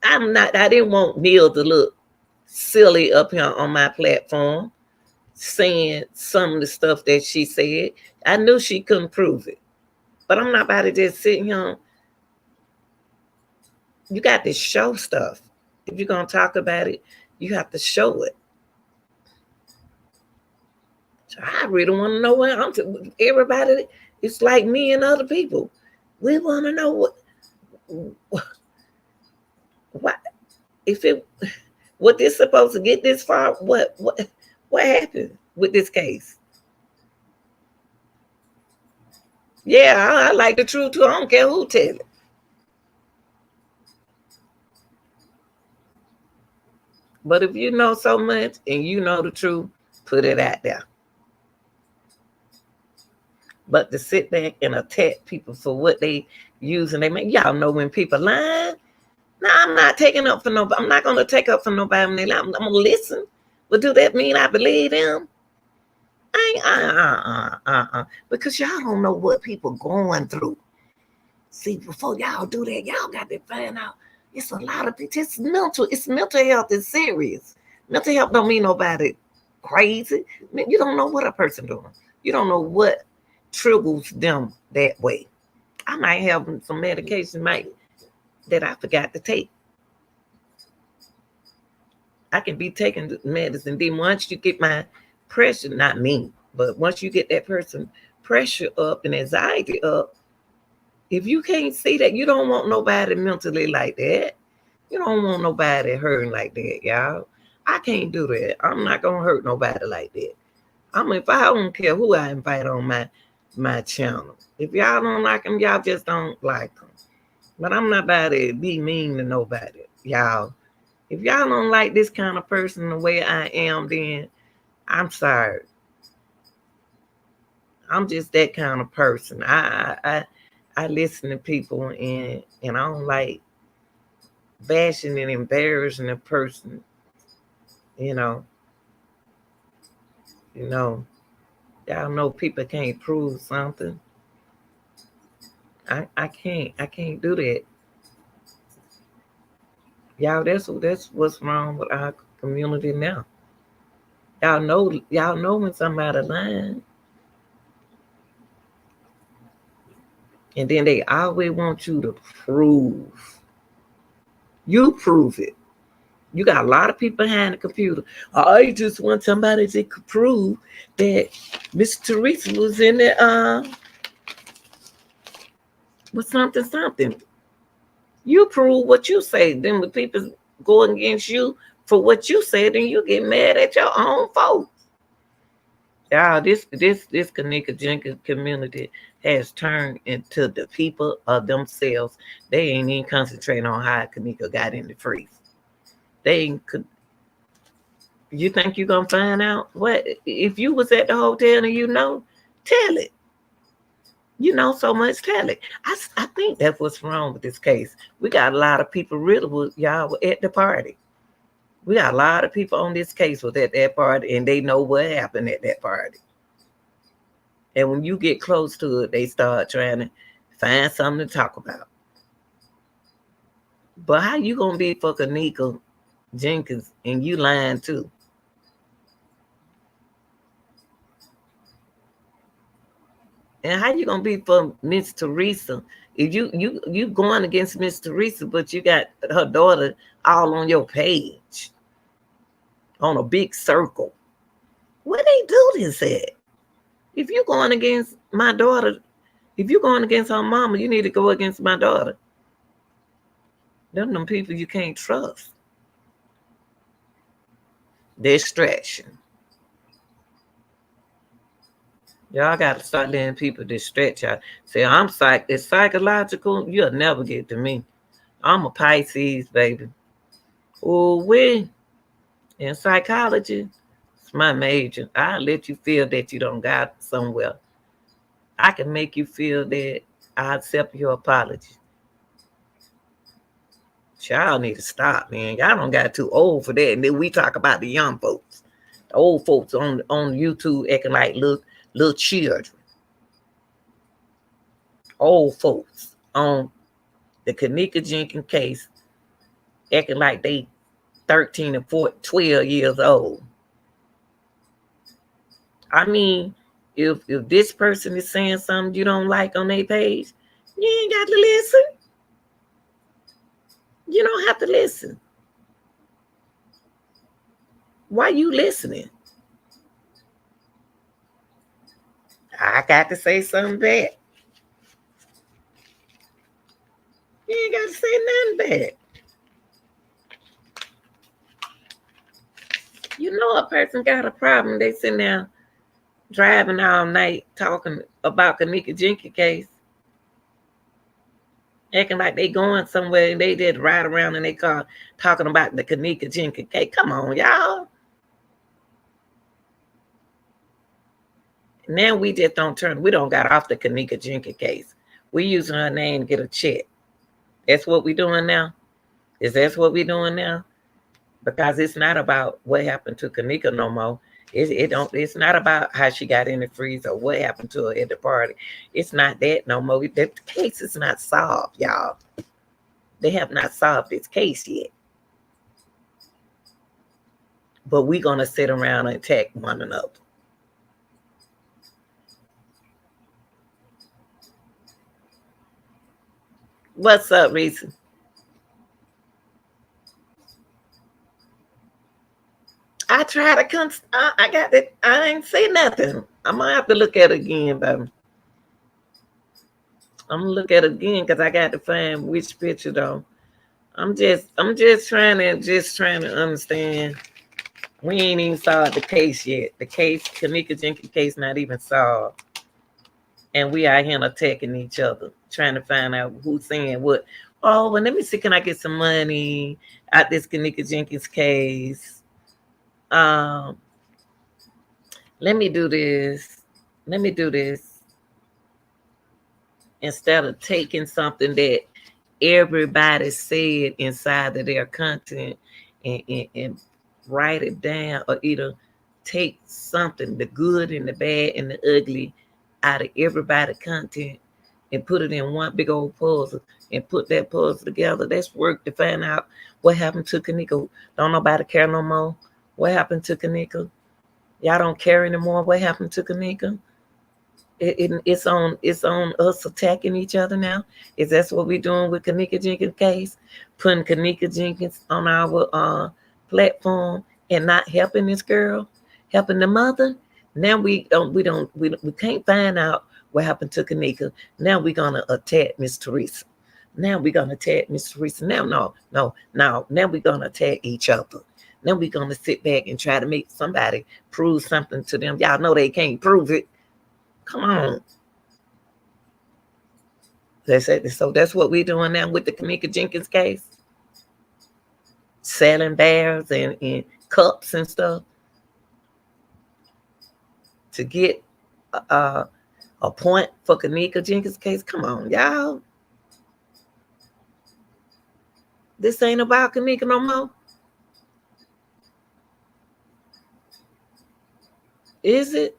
I'm not. I didn't want Neil to look silly up here on my platform saying some of the stuff that she said. I knew she couldn't prove it, but I'm not about to just sit here. You got to show stuff. If you're gonna talk about it, you have to show it. So I really want to know what everybody. It's like me and other people. We want to know what if it what this supposed to get this far. What happened with this case? Yeah, I like the truth too. I don't care who tell it. But if you know so much and you know the truth, put it out there. But to sit back and attack people for what they use and they make, y'all know when people lying. No, I'm not taking up for nobody. I'm not going to take up for nobody when they lie. I'm going to listen. But do that mean I believe them? Because y'all don't know what people going through. See, before y'all do that, y'all got to find out. It's a lot of people. It's mental health is serious. Mental health don't mean nobody crazy. You don't know what a person doing. You don't know what triggers them that way. I might have some medication that I forgot to take. I can be taking medicine. Then once you get my pressure, not me, but once you get that person pressure up and anxiety up, if you can't see that, you don't want nobody mentally like that. You don't want nobody hurting like that, y'all. I can't do that. I'm not gonna hurt nobody like that. If I don't care who I invite on my channel. If y'all don't like them, y'all just don't like them. But I'm not about to be mean to nobody, y'all. If y'all don't like this kind of person the way I am, then I'm sorry. I'm just that kind of person. I listen to people and I don't like bashing and embarrassing a person. You know, y'all know people can't prove something. I can't do that. Y'all, that's what's wrong with our community now. Y'all know when somebody lying. And then they always want you to prove. You prove it. You got a lot of people behind the computer. I just want somebody that could prove that Miss Teresa was in there with something. You prove what you say. Then when people going against you for what you said, then you get mad at your own folks. Y'all, this Kenneka Jenkins community has turned into the people of themselves. They ain't even concentrating on how Kenneka got in the freeze. They ain't. You think you're gonna find out what if you was at the hotel and tell it. You know so much, tell it. I think that's what's wrong with this case. We got a lot of people really y'all were at the party. We got a lot of people on this case was at that party and they know what happened at that party. And when you get close to it, they start trying to find something to talk about. But how you gonna be for Kenneka Jenkins and you lying too? And how you gonna be for Miss Teresa if you going against Miss Teresa, but you got her daughter all on your page on a big circle? Where they do this at? If you going against my daughter, if you going against her mama, you need to go against my daughter. Them people you can't trust. Distraction. Y'all got to start letting people distract y'all. Say, it's psychological. You'll never get to me. I'm a Pisces, baby. Oh, we in psychology, it's my major. I'll let you feel that you don't got somewhere. I can make you feel that I accept your apology. Y'all need to stop, man. Y'all don't got too old for that. And then we talk about the young folks. The old folks on YouTube acting like little children. Old folks on the Kenneka Jenkins case acting like they 13 and 14, 12 years old. I mean, if this person is saying something you don't like on their page, you ain't got to listen. You don't have to listen. Why you listening? I got to say something bad. You ain't got to say nothing bad. You know a person got a problem. They sitting there driving all night talking about Kenneka Jenkins case. Acting like they going somewhere and they did ride around in their car talking about the Kenneka Jenkins case. Come on, y'all. Now we just we don't got off the Kenneka Jenkins case. We using her name to get a check. That's what we doing now? Is that what we doing now? Because it's not about what happened to Kenneka no more. It's not about how she got in the freeze or what happened to her at the party. It's not that no more. The case is not solved, y'all. They have not solved this case yet. But we're gonna sit around and attack one another. What's up, Reese? I try to I got it. I ain't say nothing. I'm gonna have to look at it again, baby. I'm gonna look at it again because I got to find which picture though. I'm just trying to understand. We ain't even solved the case yet. The case, Kenneka Jenkins case, not even solved. And we out here attacking each other, trying to find out who's saying what. Oh, well, let me see, can I get some money out this Kenneka Jenkins case? Let me do this. Instead of taking something that everybody said inside of their content and write it down, or either take something, the good and the bad and the ugly, out of everybody's content and put it in one big old puzzle and put that puzzle together. That's work to find out what happened to Kenneka. Don't nobody care no more. What happened to Kenneka? Y'all don't care anymore. What happened to Kenneka? It's on us attacking each other now. Is that's what we're doing with Kenneka Jenkins case? Putting Kenneka Jenkins on our platform and not helping this girl, helping the mother. Now we can't find out what happened to Kenneka. Now we're gonna attack Miss Teresa. Now we're gonna attack Miss Teresa. Now now we're gonna attack each other. Now we're gonna sit back and try to make somebody prove something to them. Y'all know they can't prove it. Come on. So that's what we're doing now with the Kenneka Jenkins case. Selling bears and cups and stuff to get a point for Kenneka Jenkins case. Come on, y'all. This ain't about Kenneka no more. Is it?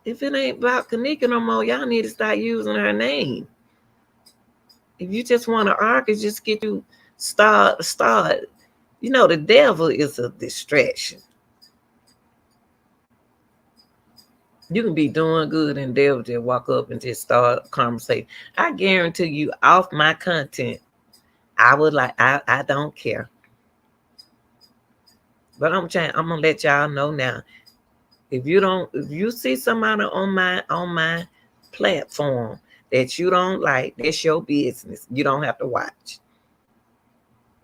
If it ain't about Kenneka no more, y'all need to start using her name. If you just want to argue, just get you start. You know, the devil is a distraction. You can be doing good and devil just walk up and just start a conversation. I guarantee you, off my content, I don't care. But I'm gonna let y'all know now. If you see somebody on my platform that you don't like, that's your business. You don't have to watch.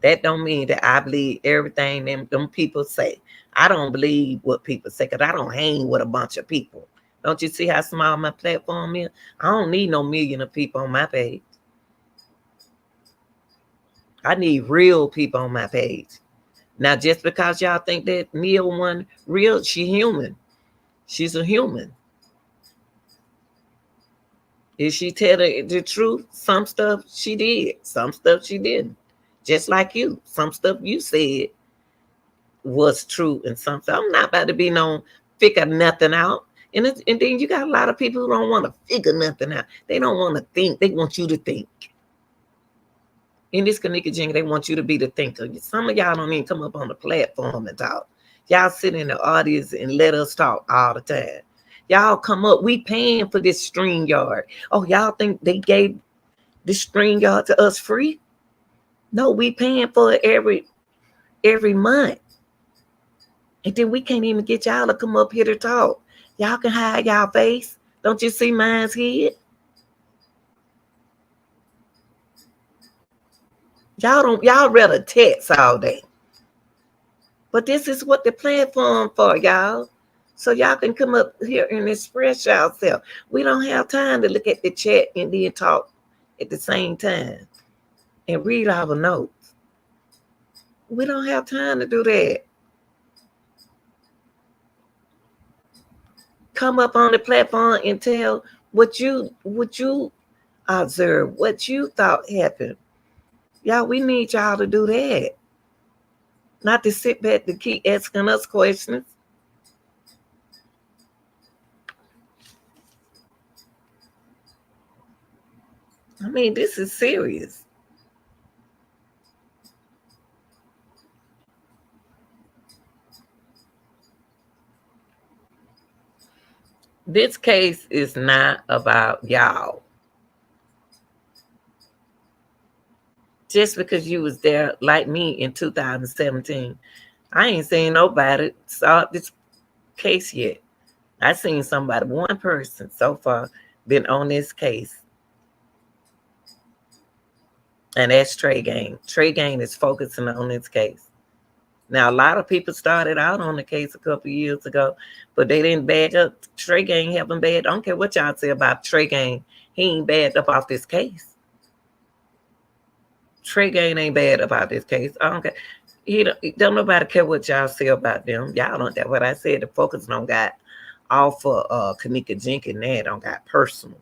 That don't mean that I believe everything them people say. I don't believe what people say because I don't hang with a bunch of people. Don't you see how small my platform is? I don't need no million of people on my page. I need real people on my page. Now, just because y'all think that Neil one real, she human. She's a human. If she tell the truth, some stuff she did, some stuff she didn't. Just like you, some stuff you said was true, and some stuff I'm not about to be no figure nothing out. And then you got a lot of people who don't want to figure nothing out. They don't want to think. They want you to think. In this Kenneka Jenkins, they want you to be the thinker. Some of y'all don't even come up on the platform and talk. Y'all sit in the audience and let us talk all the time. Y'all come up. We paying for this string yard. Oh, y'all think they gave this string yard to us free? No, we paying for it every month. And then we can't even get y'all to come up here to talk. Y'all can hide y'all face. Don't you see mine's head? Y'all rather text all day. But this is what the platform for, y'all. So y'all can come up here and express yourself. We don't have time to look at the chat and then talk at the same time and read our notes. We don't have time to do that. Come up on the platform and tell what you observed, what you thought happened. Y'all, we need y'all to do that. Not to sit back to keep asking us questions. I mean, this is serious. This case is not about y'all. Just because you was there like me in 2017, I ain't seen nobody saw this case yet. I seen somebody, one person so far, been on this case. And that's Trey Gang. Trey Gang is focusing on this case. Now, a lot of people started out on the case a couple of years ago, but they didn't back up. Trey Gang haven't bad. I don't care what y'all say about Trey Gang. He ain't bad up off this case. Trey Gang ain't bad about this case. I don't care. Don't nobody care what y'all say about them. Y'all don't. That's what I said. The focus don't got all for Kenneka Jenkins. That don't got personal.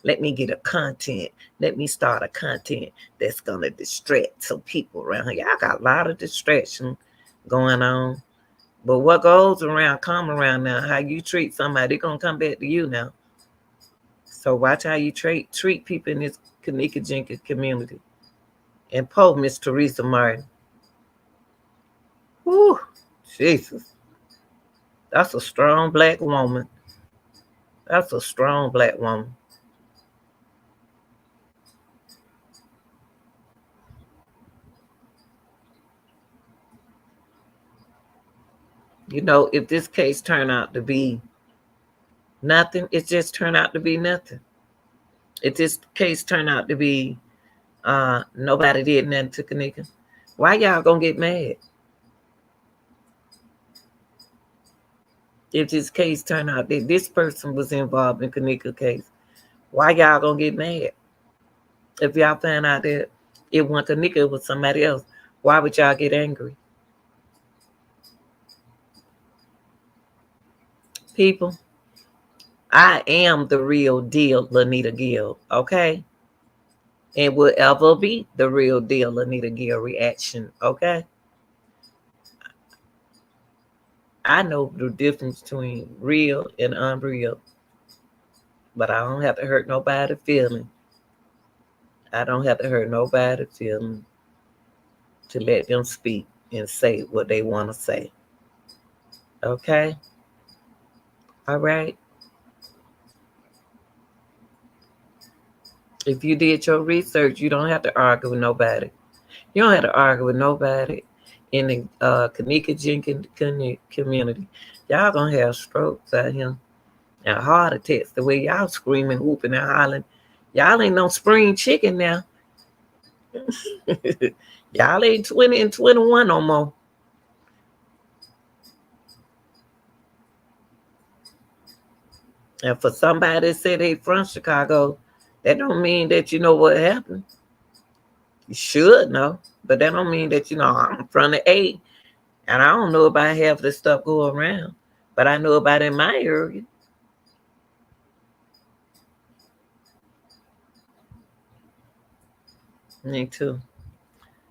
Let me get a content. Let me start a content that's gonna distract some people around here. Y'all got a lot of distraction going on. But what goes around, come around now. How you treat somebody, they're gonna come back to you now. So watch how you treat people in this Kenneka Jenkins community. And Miss Teresa Martin. Whew, Jesus. That's a strong black woman. That's a strong black woman. You know, if this case turned out to be nothing, it just turned out to be nothing. If this case turned out to be nobody did nothing to Kenneka, why y'all gonna get mad? If this case turned out that this person was involved in Kenneka case, why y'all gonna get mad? If y'all find out that it wasn't Kenneka, it was somebody else, why would y'all get angry? People, I am the real deal, Lanita Gill, okay? And will ever be the real deal, Lanita Gill reaction, okay? I know the difference between real and unreal, but I don't have to hurt nobody feeling. I don't have to hurt nobody feeling to let them speak and say what they want to say. Okay? All right? If you did your research, you don't have to argue with nobody. You don't have to argue with nobody in the Kenneka Jenkins community. Y'all gonna have strokes out here and heart attacks the way y'all screaming, whooping, and hollering. Y'all ain't no spring chicken now. Y'all ain't 20 and 21 no more. And for somebody to say they from Chicago, that don't mean that you know what happened. You should know, but that don't mean that you know I'm from the A, and I don't know about half of the stuff going around, but I know about in my area. Me too.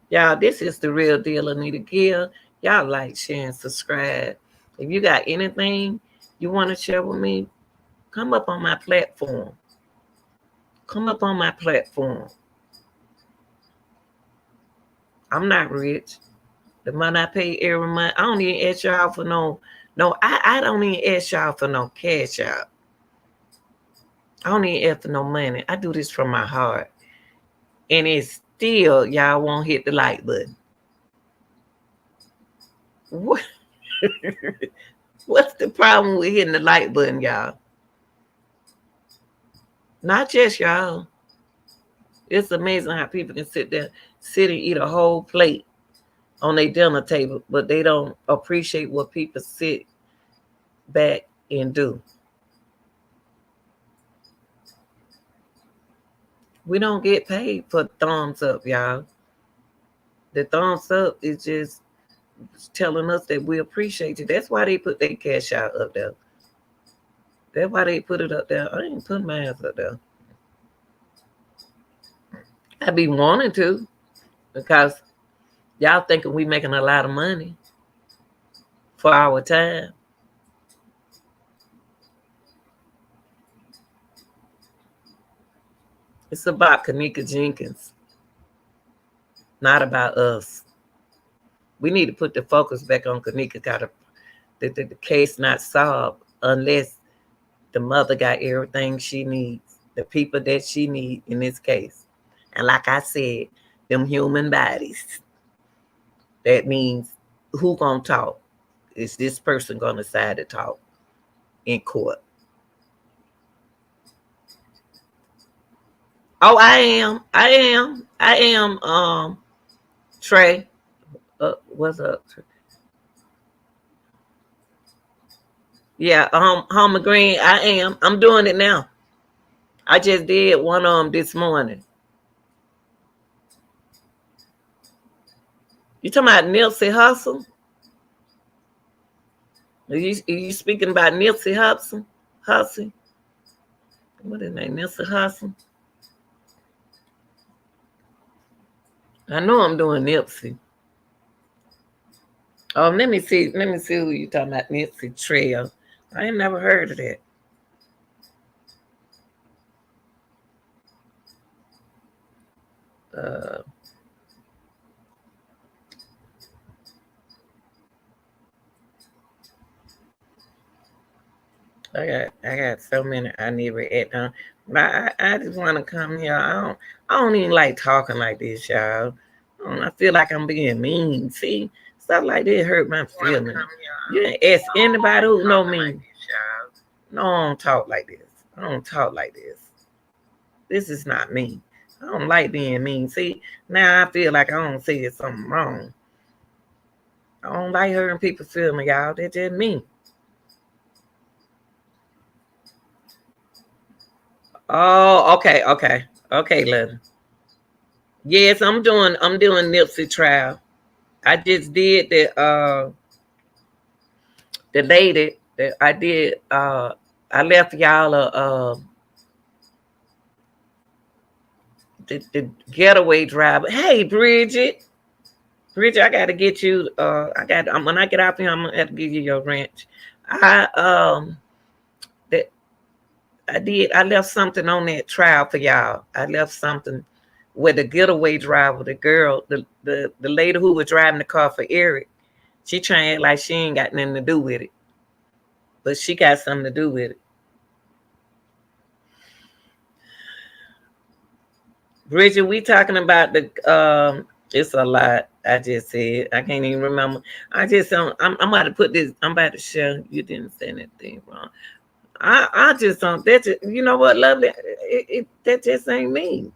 Y'all, this is the real deal, Anita Gill. Y'all like, share, and subscribe. If you got anything you want to share with me, come up on my platform. Come up on my platform. I'm not rich. The money I pay every month, I don't even ask y'all for I don't even ask y'all for no cash out. I don't even ask for no money. I do this from my heart. And it's still, y'all won't hit the like button. What? What's the problem with hitting the like button, y'all? Not just y'all. It's amazing how people can sit and eat a whole plate on their dinner table, but they don't appreciate what people sit back and do. We don't get paid for thumbs up, y'all. The thumbs up is just telling us that we appreciate you. That's why they put their cash out up there. That's why they put it up there. I ain't put mine up there. I be wanting to because y'all thinking we making a lot of money for our time. It's about Kenneka Jenkins, not about us. We need to put the focus back on Kenneka. Got the case not solved unless the mother got everything she needs, the people that she needs in this case. And like I said, them human bodies. That means who gonna talk? Is this person gonna decide to talk in court? Oh, I am. I am. I am. Trey. What's up? Yeah. Homer Green. I am. I'm doing it now. I just did one of them this morning. You talking about Nipsey Hussle? Are you speaking about Nipsey Hussle? Hussle? What is his name? Nipsey Hussle? I know I'm doing Nipsey. Oh, let me see. Let me see who you talking about. Nipsey Trail. I ain't never heard of that. Uh, I got so many I need to react on. But I just want to come here. I don't even like talking like this, y'all. I feel like I'm being mean. See, stuff like this hurt my feelings. You didn't ask anybody who know me. No, I don't talk like this. I don't talk like this. This is not me. I don't like being mean. See, now I feel like I don't see it something wrong. I don't like hurting people feel me, y'all. That's just me. Oh, okay, okay. Okay, love. Yes, I'm doing Nipsey trial. I just did the lady that I did I left y'all the getaway driver. Hey Bridget. Bridget, I gotta get you when I get out here, I'm gonna have to give you your ranch. I that I left something on that trial for y'all. I left something with the getaway driver, the girl, the lady who was driving the car for Eric. She trying like she ain't got nothing to do with it, but she got something to do with it. Bridget, we talking about the it's a lot. I just said I can't even remember. I just I'm about to put this. I'm about to show you didn't say anything wrong. I just don't. That just, you know what, lovely. That just ain't me.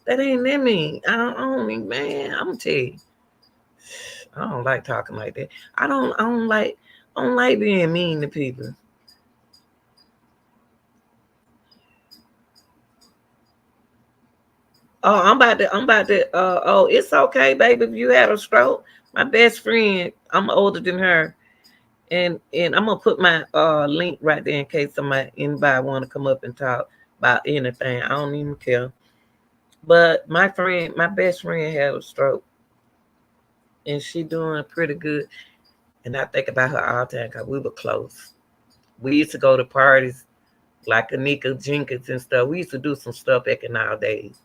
That ain't that me. I don't mean, man. I'm gonna tell you. I don't like talking like that. I don't like being mean to people. Oh, oh, it's okay, baby, if you had a stroke. My best friend, I'm older than her. And I'm gonna put my link right there in case anybody wanna come up and talk about anything. I don't even care. But my best friend had a stroke and she doing pretty good. And I think about her all the time because we were close. We used to go to parties like Kenneka, Jenkins and stuff. We used to do some stuff back in our days.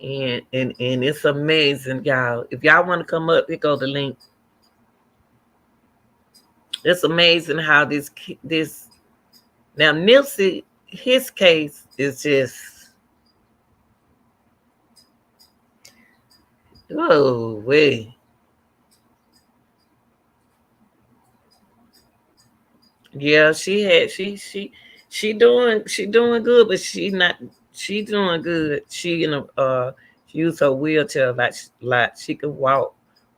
And it's amazing, y'all. If y'all want to come up, here go the link. It's amazing how this now Nipsey, his case is just oh way. Yeah, she doing good, but she doing good. She use her wheelchair like she can walk,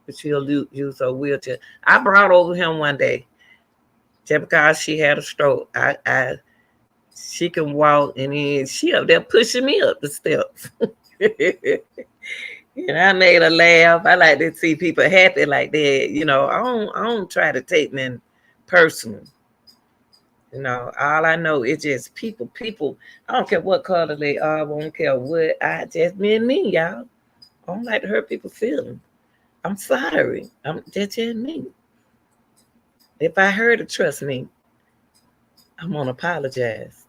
but she'll use her wheelchair. I brought over him one day just because she had a stroke. I she can walk and then she up there pushing me up the steps. And I made her laugh. I like to see people happy like that. I don't try to take them personal. All I know is just people. I don't care what color they are. I don't care what. I just me, y'all. I don't like to hurt people's feelings. I'm sorry. I'm just me. If I hurt it, trust me, I'm gonna apologize.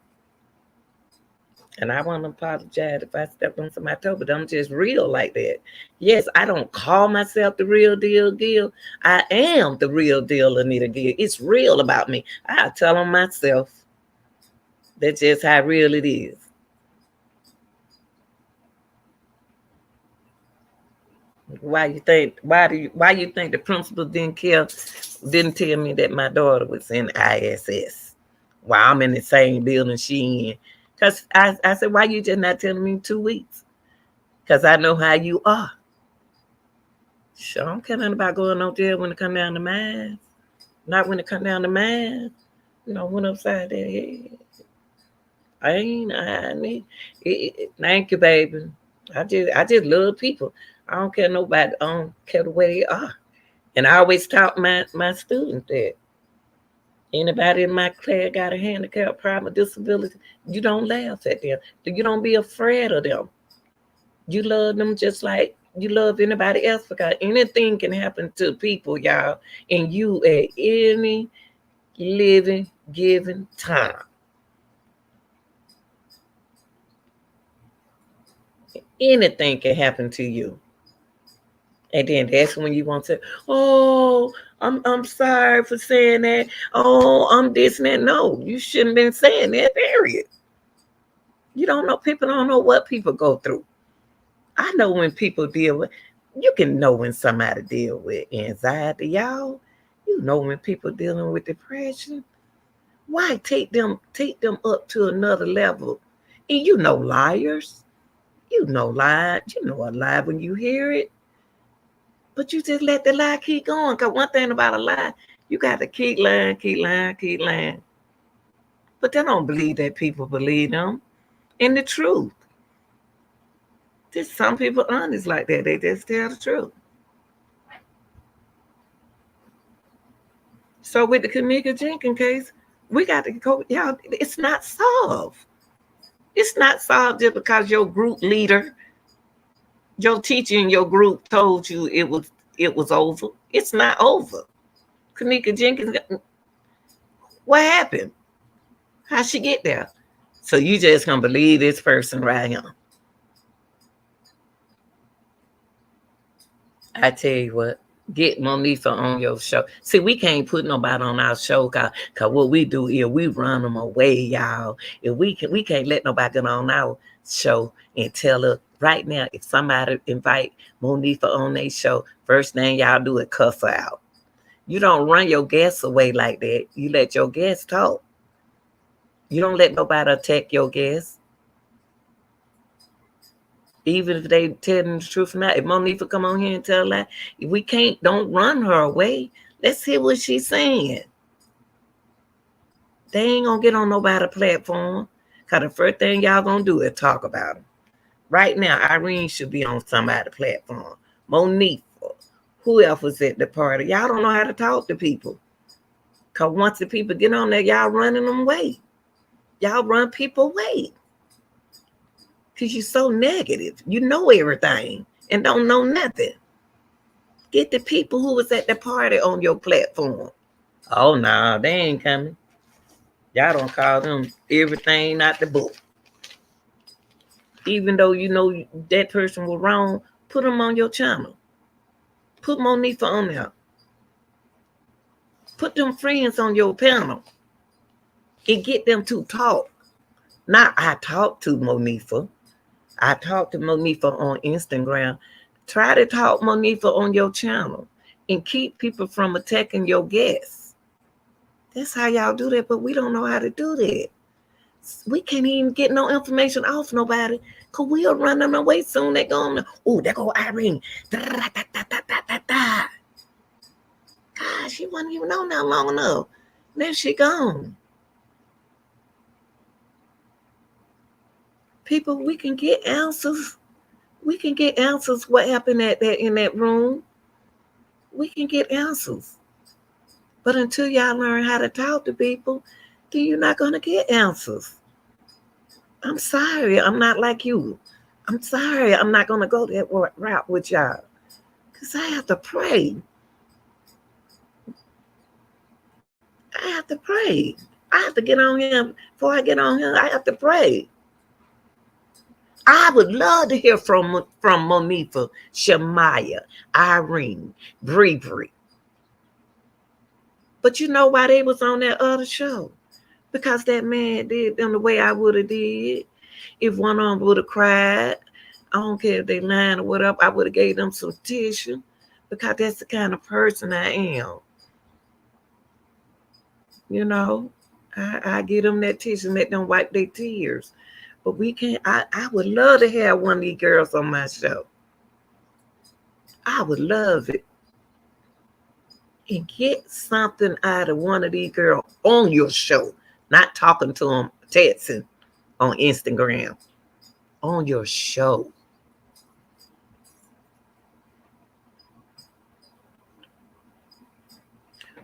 And I want to apologize if I stepped on somebody's toe, but I'm just real like that. Yes, I don't call myself the real deal Gil. I am the real deal Anita Gill. It's real about me. I tell on myself. That's just how real it is. Why you think the principal didn't tell me that my daughter was in ISS while I'm in the same building she in? Cause I said, why you just not telling me 2 weeks? Cause I know how you are. Sure, I don't care nothing about going out there when it come down to mine. Not when it come down to mine. Went upside their head. I mean, thank you, baby. I just love people. I don't care nobody. I don't care the way they are. And I always taught my students that anybody in my class got a handicap, problem, disability, you don't laugh at them. You don't be afraid of them. You love them just like you love anybody else because anything can happen to people, y'all, and you at any living given time. Anything can happen to you. And then that's when you want to, oh, I'm sorry for saying that. Oh, I'm this and that. No, you shouldn't have been saying that, period. You don't know, people don't know what people go through. I know when people deal with, you can know when somebody deal with anxiety, y'all. You know when people dealing with depression. Why take them up to another level? And you know liars. You know lie. You know a lie when you hear it. But you just let the lie keep going. Cause one thing about a lie, you got to keep lying, keep lying, keep lying. But they don't believe that people believe them. And the truth. Just some people honest like that. They just tell the truth. So with the Kenneka Jenkins case, we got to go. Y'all, it's not solved. It's not solved just because your group leader, your teacher in your group told you it was over. It's not over. Kenneka Jenkins, what happened? How'd she get there? So you just gonna believe this person right here? I tell you what, get Monifa on your show. See, we can't put nobody on our show cause what we do here, we run them away, y'all. If we can't let nobody get on our show and tell her right now, if somebody invite Monifa on their show, first thing y'all do is cuss her out. You don't run your guests away like that. You let your guests talk. You don't let nobody attack your guests. Even if they telling the truth or not. If Monifa come on here and tell a lie, we can't, don't run her away. Let's hear what she's saying. They ain't gonna get on nobody's platform. Cause the first thing y'all gonna do is talk about them. Right now, Irene should be on somebody's platform. Monifa, who else was at the party? Y'all don't know how to talk to people. Cause once the people get on there, y'all running them away. Y'all run people away. Because you're so negative. You know everything and don't know nothing. Get the people who was at the party on your platform. Oh, no, they ain't coming. Y'all don't call them everything not the book. Even though you know that person was wrong, put them on your channel. Put Monifa on there. Put them friends on your panel and get them to talk. Not I talk to Monifa. I talked to Monifa on Instagram. Try to talk Monifa on your channel and keep people from attacking your guests. That's how y'all do that, but we don't know how to do that. We can't even get no information off nobody because we'll run them away soon. They go, oh, there go Irene. Gosh, she wasn't even on that long enough. Then she gone. People, we can get answers. We can get answers what happened in that room. We can get answers. But until y'all learn how to talk to people, then you're not going to get answers. I'm sorry. I'm not like you. I'm sorry. I'm not going to go that route with y'all. Because I have to pray. I have to pray. I have to get on here. Before I get on here, I have to pray. I would love to hear from Monifa, Shamaya, Irene, Bree. But you know why they was on that other show? Because that man did them the way I would have did. If one of them would have cried, I don't care if they lying or whatever, I would have gave them some tissue. Because that's the kind of person I am. You know, I give them that tissue and let them wipe their tears. But we can't. I would love to have one of these girls on my show. I would love it. And get something out of one of these girls on your show. Not talking to them, texting on Instagram. On your show.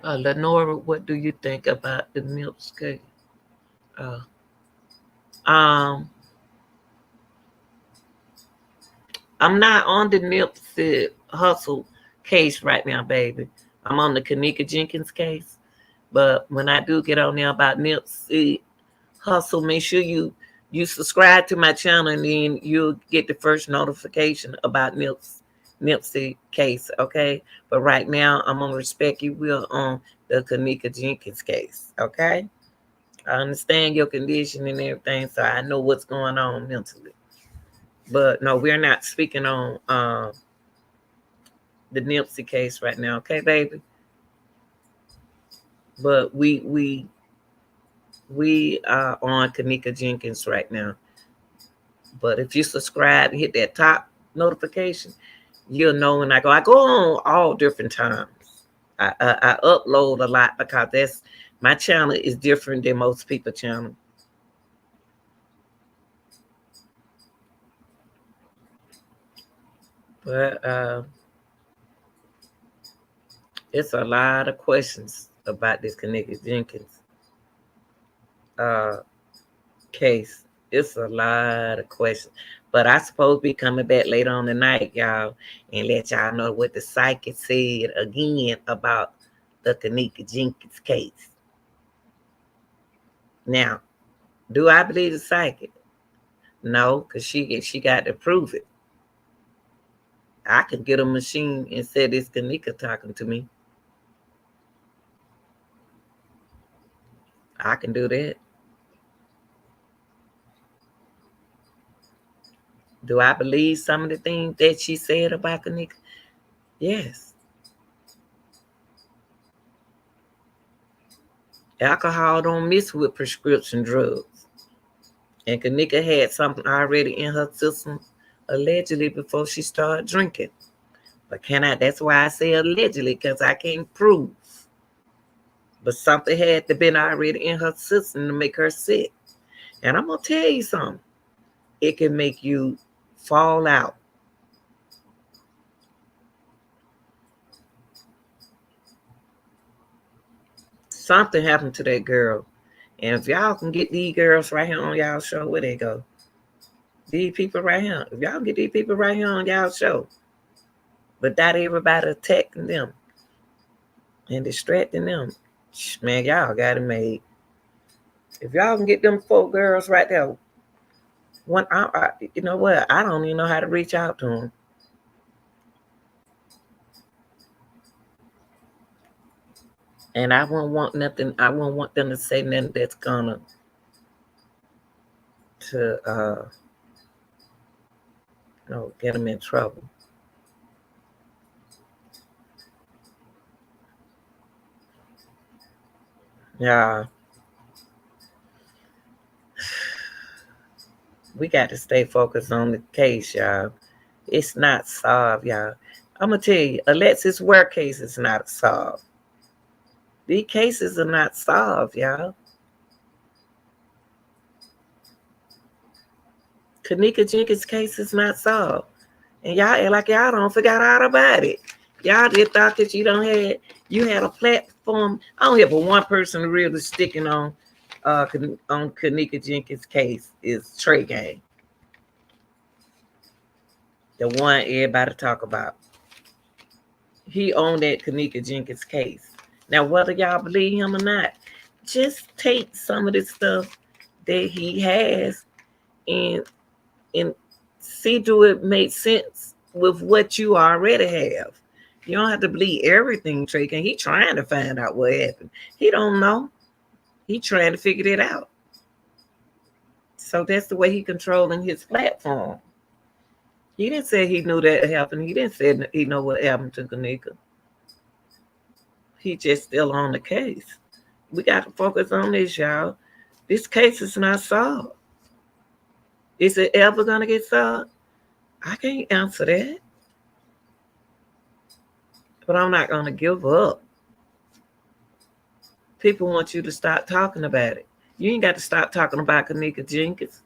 Lenora, what do you think about the milk cake? Um, I'm not on the Nipsey Hustle case right now, baby. I'm on the Kenneka Jenkins case. But when I do get on there about Nipsey Hustle, make sure you subscribe to my channel and then you'll get the first notification about Nipsey Nipsey case, okay? But right now, I'm gonna respect you will on the Kenneka Jenkins case, okay? I understand your condition and everything, so I know what's going on mentally. But no, we're not speaking on the Nipsey case right now, okay, baby? But we are on Kenneka Jenkins right now. But if you subscribe, hit that top notification, you'll know when I go. I go on all different times. I upload a lot because that's my channel is different than most people's channel. But it's a lot of questions about this Kenneka Jenkins uh, case. It's a lot of questions. But I supposed to be coming back later on tonight, y'all, and let y'all know what the psychic said again about the Kenneka Jenkins case. Now, do I believe the psychic? No, because she got to prove it. I could get a machine and say this Kenneka talking to me. I can do that. Do I believe some of the things that she said about Kenneka? Yes. Alcohol don't mix with prescription drugs. And Kenneka had something already in her system, allegedly, before she started drinking. But that's why I say allegedly, because I can't prove. But something had to been already in her system to make her sick. And I'm going to tell you something. It can make you fall out. Something happened to that girl. And if y'all can get these girls right here on y'all show, where they go? These people right here. If y'all get these people right here on y'all show, but not everybody attacking them and distracting them, man, y'all got it made. If y'all can get them 4 girls right there, you know what? I don't even know how to reach out to them. And I wouldn't want nothing. I wouldn't want them to say nothing that's gonna get them in trouble. Yeah, we got to stay focused on the case, y'all. It's not solved, y'all. I'm gonna tell you, Alexis Ware case is not solved. These cases are not solved, y'all. Kenneka Jenkins case is not solved. And y'all act like y'all don't forgot all about it. Y'all just thought that you had a platform. I don't hear but one person really sticking on Kenneka Jenkins case is Trey Gang. The one everybody talk about. He owned that Kenneka Jenkins case. Now, whether y'all believe him or not, just take some of the stuff that he has and see do it make sense with what you already have. You don't have to believe everything Trey King. He trying to find out what happened. He don't know. He trying to figure it out. So that's the way he controlling his platform. He didn't say he knew that happened. He didn't say he know what happened to Kenneka. He just still on the case. We got to focus on this, y'all. This case is not solved. Is it ever gonna get solved? I can't answer that. But I'm not gonna give up. People want you to stop talking about it. You ain't got to stop talking about Kenneka Jenkins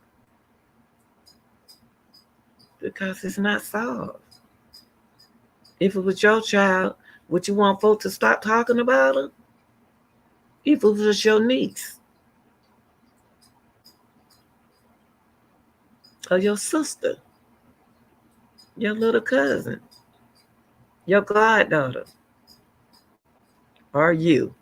because it's not solved. If it was your child, would you want folks to stop talking about her? If it was your niece or your sister, your little cousin, your goddaughter, or you.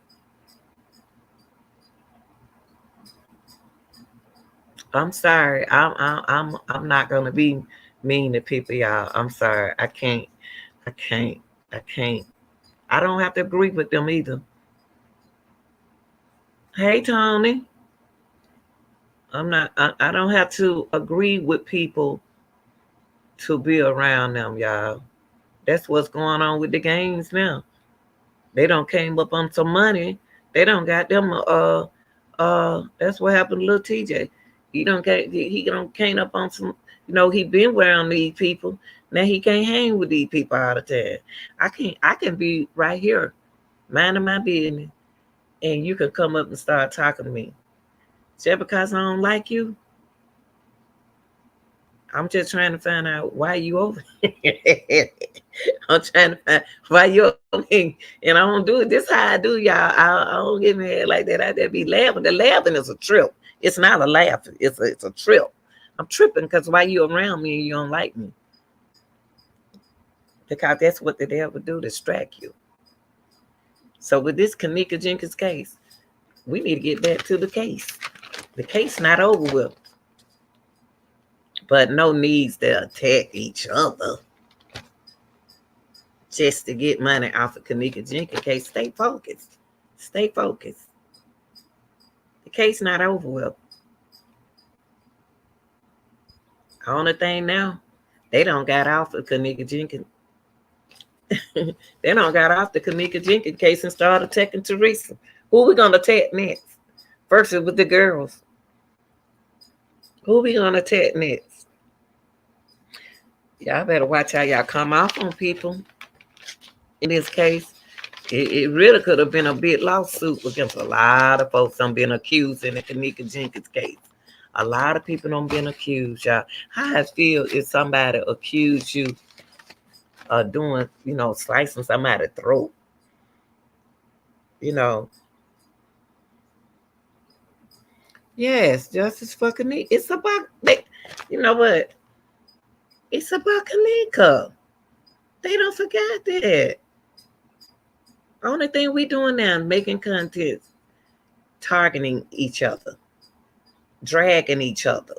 I'm sorry. I'm not gonna be mean to people, y'all. I'm sorry. I can't. I can't. I can't. I don't have to agree with them either. Hey, Tony. I'm not. I don't have to agree with people to be around them, y'all. That's what's going on with the games now. They don't came up on some money. They don't got them. That's what happened to little TJ. He don't came up on some. He been around these people. Now he can't hang with these people all the time. I can be right here, minding my business, and you can come up and start talking to me. Just because I don't like you, I'm just trying to find out why you over here. I'm trying to find why you over here. And I don't do it. This how I do, y'all. I don't get mad like that. I just be laughing. The laughing is a trip. It's not a laugh. It's a trip. I'm tripping because why you around me and you don't like me. Because that's what the devil do, distract you. So with this Kenneka Jenkins case, we need to get back to the case. The case not over with. But no needs to attack each other just to get money off of Kenneka Jenkins case. Stay focused. Stay focused. The case not over with. The only thing now, they don't got off of Kenneka Jenkins. They don't got off the Kenneka Jenkins case and started attacking Teresa. Who we gonna attack next? Versus with the girls. Who we gonna attack next? Y'all better watch how y'all come off on people. In this case, it really could have been a big lawsuit against a lot of folks on being accused in the Kenneka Jenkins case. A lot of people don't been accused, y'all. How I feel if somebody accused you of doing, slicing somebody's throat. Yes, justice for Kenneka. It's about, you know what? It's about Kenneka. They don't forget that. Only thing we doing now is making content, targeting each other, dragging each other.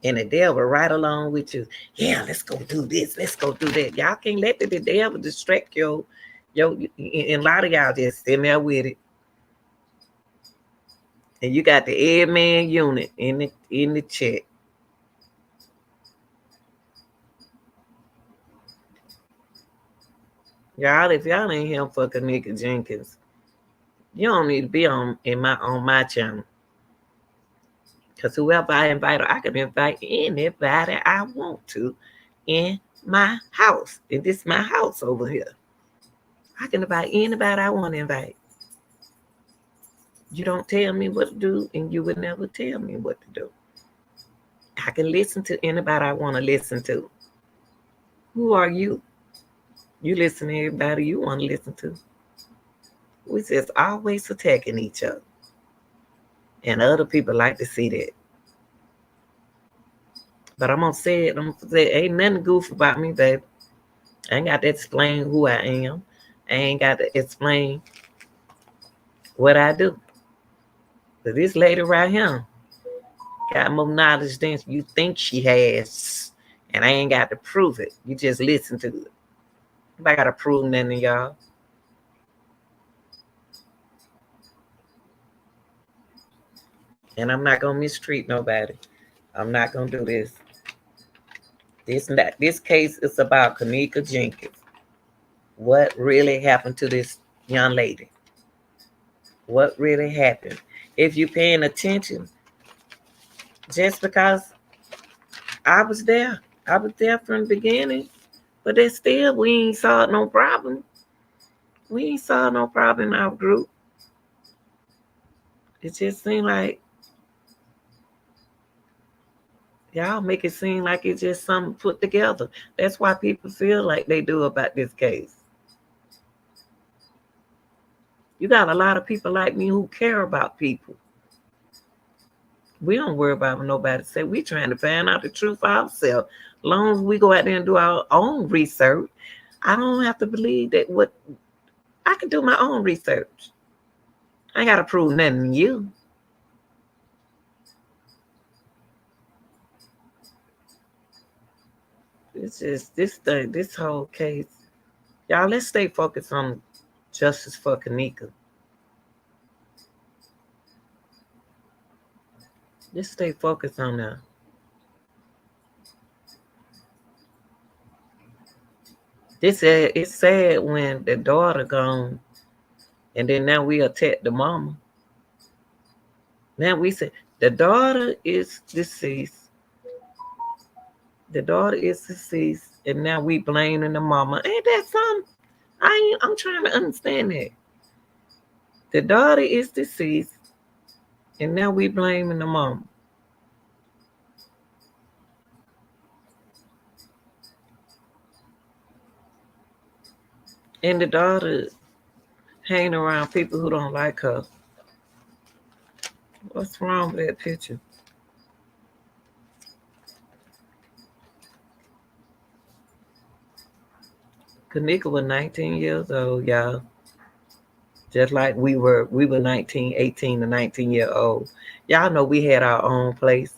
And the devil right along with you. Yeah, let's go do this. Let's go do that. Y'all can't let the devil distract you. And a lot of y'all just sitting there with it. And you got the Edman unit in the chat. Y'all, if y'all ain't here for Kenneka Jenkins, you don't need to be on my channel. Because whoever I invite, I can invite anybody I want to in my house. And this is my house over here. I can invite anybody I want to invite. You don't tell me what to do, and you would never tell me what to do. I can listen to anybody I want to listen to. Who are you? You listen to everybody you want to listen to. We just always attacking each other. And other people like to see that. But I'm going to say it. Ain't nothing goof about me, baby. I ain't got to explain who I am. I ain't got to explain what I do. But this lady right here got more knowledge than you think she has. And I ain't got to prove it. You just listen to it. I got to prove nothing, y'all. And I'm not going to mistreat nobody. I'm not going to do this. This case is about Kenneka Jenkins. What really happened to this young lady? What really happened? If you're paying attention, just because I was there from the beginning, but then still we ain't saw no problem. We ain't saw no problem in our group. It just seemed like y'all make it seem like it's just something put together. That's why people feel like they do about this case. You got a lot of people like me who care about people. We don't worry about what nobody say. We trying to find out the truth ourselves. As long as we go out there and do our own research, I don't have to believe that I can do my own research. I ain't got to prove nothing to you. It's just this thing, this whole case. Y'all, let's stay focused on justice for Kenneka. Let's stay focused on that. It's sad when the daughter gone, and then now we attack the mama. Now we say the daughter is deceased. The daughter is deceased, and now we blaming the mama. Ain't that something? I'm trying to understand that. The daughter is deceased, and now we blaming the mama. And the daughter hanging around people who don't like her. What's wrong with that picture? Kenneka was 19 years old, y'all. Just like we were 19, 18 to 19-year old. Y'all know we had our own place.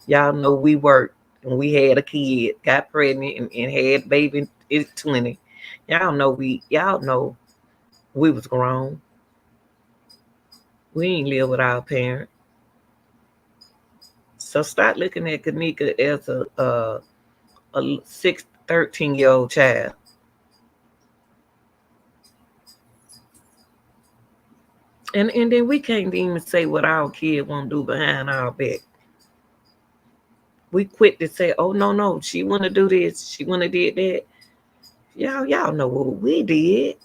Y'all know we worked and we had a kid, got pregnant and had baby at 20. Y'all know we was grown. We ain't live with our parents. So start looking at Kenneka as a 13-year-old child. And then we can't even say what our kid won't do behind our back. We quit to say, oh no, she wanna do this, she wanna did that. Y'all know what we did.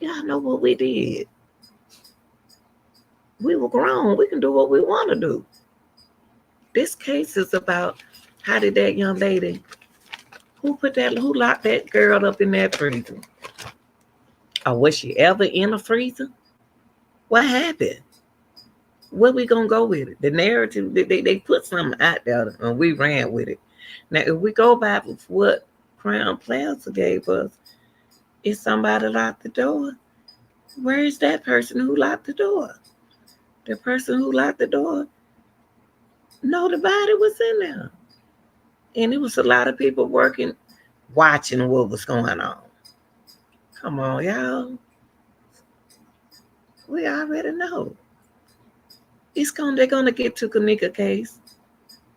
Y'all know what we did. We were grown. We can do what we want to do. This case is about how did that young lady who locked that girl up in that freezer? Or was she ever in a freezer? What happened? Where we gonna go with it? The narrative they put something out there and we ran with it. Now if we go back with what Crown Plaza gave us, if somebody locked the door, where is that person who locked the door? The person who locked the door, no, the body was in there. And it was a lot of people working, watching what was going on. Come on, y'all. We already know. They're gonna get to Kenneka case,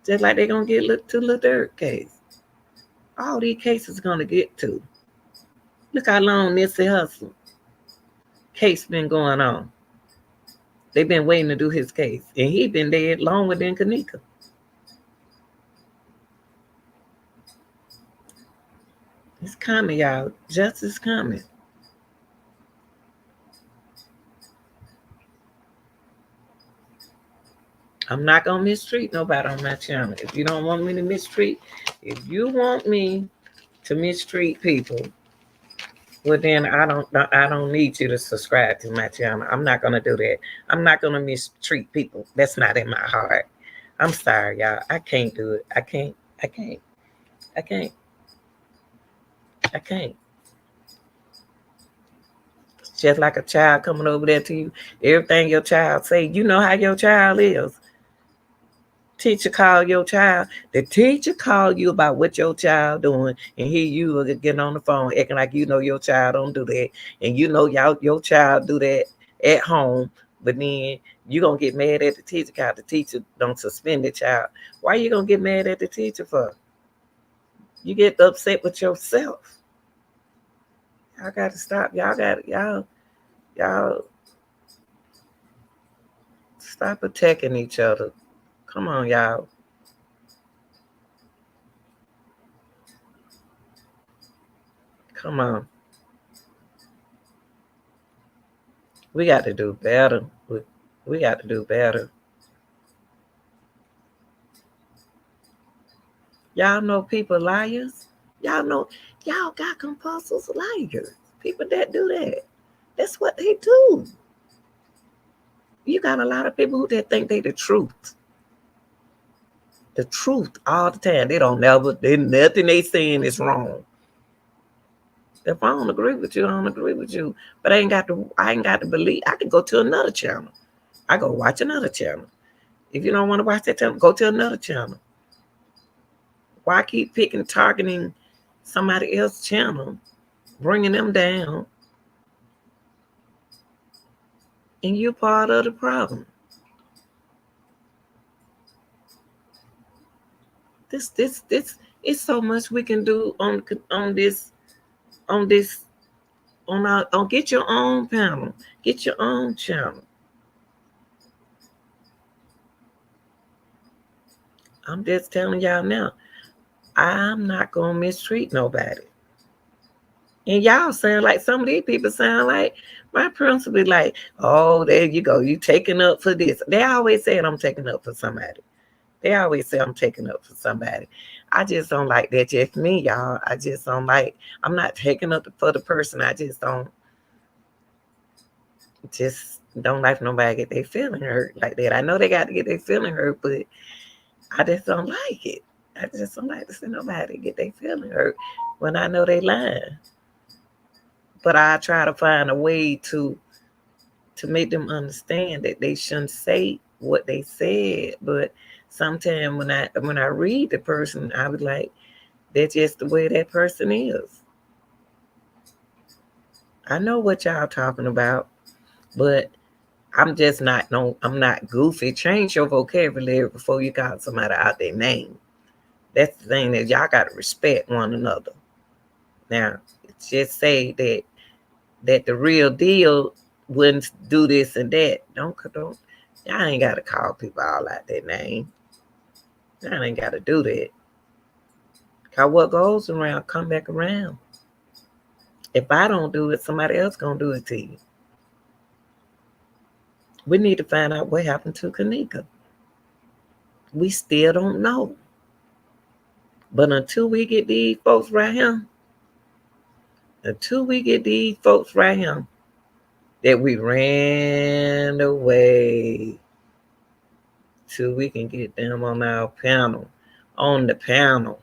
just like they're gonna get to the third case. All these cases gonna get to. Look how long Nipsey Hussle case been going on. They've been waiting to do his case, and he been dead longer than Kenneka. It's coming, y'all. Justice coming. I'm not gonna mistreat nobody on my channel. If you don't want me to mistreat, if you want me to mistreat people, well then I don't need you to subscribe to my channel. I'm not gonna do that. I'm not gonna mistreat people. That's not in my heart. I'm sorry, y'all. I can't do it. I can't. I can't. I can't. I can't. It's just like a child coming over there to you. Everything your child say, you know how your child is. Teacher call your child. The teacher call you about what your child doing, and here you are getting on the phone acting like you know your child don't do that, and you know your child do that at home, but then you gonna get mad at the teacher because the teacher don't suspend the child. Why you gonna get mad at the teacher for? You get upset with yourself. Y'all got to stop. Y'all stop attacking each other. Come on, y'all. Come on. We got to do better. We got to do better. Y'all know people liars. Y'all got compulsive liars. People that do that. That's what they do. You got a lot of people that think they the truth. The truth all the time. Nothing they saying is wrong. If I don't agree with you, I don't agree with you. But I ain't got to believe. I can go to another channel. I go watch another channel. If you don't want to watch that channel, go to another channel. Why keep targeting somebody else's channel, bringing them down, and you're part of the problem? This, it's so much we can do this, on this, on get your own panel, get your own channel. I'm just telling y'all now, I'm not gonna mistreat nobody. And y'all sound like, some of these people sound like my principal, like, oh, there you go, you taking up for this. They always say I'm taking up for somebody. They always say I'm taking up for somebody. I just don't like that. Just me, y'all. I just don't like. I'm not taking up for the person. I just don't like nobody get their feeling hurt like that. I know they got to get their feeling hurt, but I just don't like it. I just don't like to see nobody get their feeling hurt when I know they lying. But I try to find a way to make them understand that they shouldn't say what they said. But sometimes when I read the person, I was like, that's just the way that person is. I know what y'all talking about, but I'm just not, no, I'm not goofy. Change your vocabulary before you call somebody out their name. That's the thing, that y'all got to respect one another. Now, just say that the real deal wouldn't do this and that. Don't. Y'all ain't got to call people all out their name. Y'all ain't got to do that. Cause what goes around come back around. If I don't do it, somebody else gonna do it to you. We need to find out what happened to Kenneka. We still don't know. But until we get these folks right here, that we ran away, till we can get them on our panel, on the panel,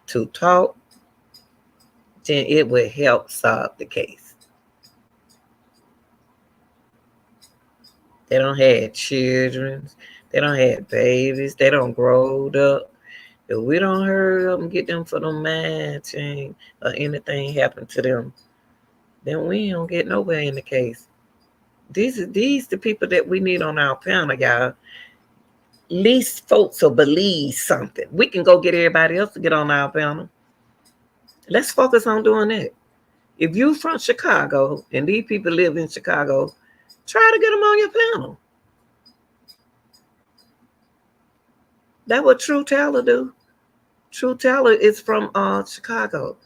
to talk, then it will help solve the case. They don't have children. They don't have babies. They don't grow up. If we don't hurry up and get them for them mind change or anything happen to them, then we don't get nowhere in the case. These the people that we need on our panel, y'all. Least folks will believe something. We can go get everybody else to get on our panel. Let's focus on doing that. If you from Chicago and these people live in Chicago, try to get them on your panel. That's what True Taylor do. True Taylor is from Chicago.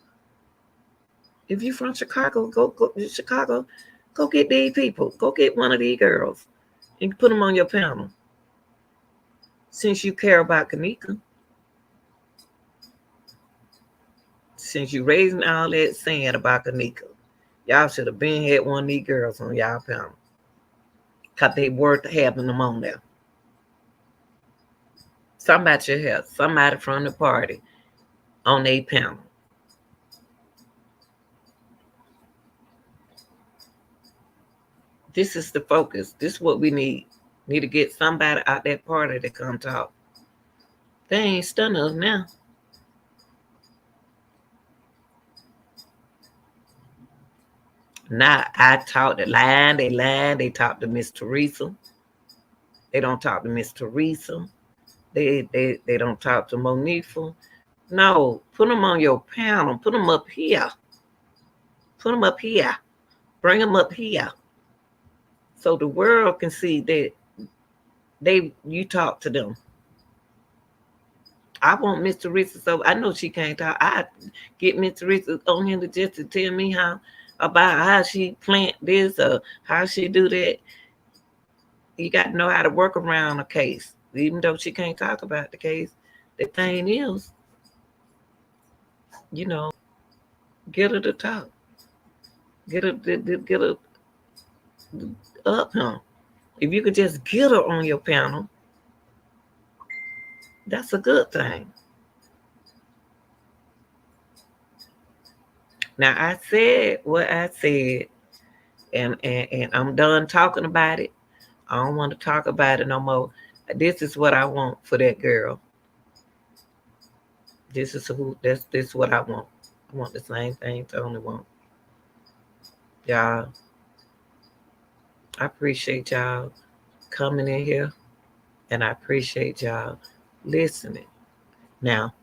If you from Chicago, go to Chicago. Go get these people. Go get one of these girls and put them on your panel. Since you care about Kenneka. Since you raising all that saying about Kenneka, y'all should have been had one of these girls on y'all panel. Because they worth having them on there. Somebody should have somebody from the party on their panel. This is the focus. This is what we need. Need to get somebody out that party to come talk. They ain't stunning us now. Now I talk the line, they talk to Miss Teresa. They don't talk to Miss Teresa. They don't talk to Monifa. No, put them on your panel. Put them up here. Put them up here. Bring them up here. So the world can see that you talk to them. I want Miss Teresa, so I know she can't talk. I get Miss Teresa on here just to tell me about how she plant this or how she do that. You got to know how to work around a case, even though she can't talk about the case. The thing is, get her to talk. Get her up, huh? If you could just get her on your panel, that's a good thing. Now, I said what I said, and I'm done talking about it. I don't want to talk about it no more. This is what I want for that girl. This what I want. I want the same thing Tony want. Y'all, I appreciate y'all coming in here, and I appreciate y'all listening. Now,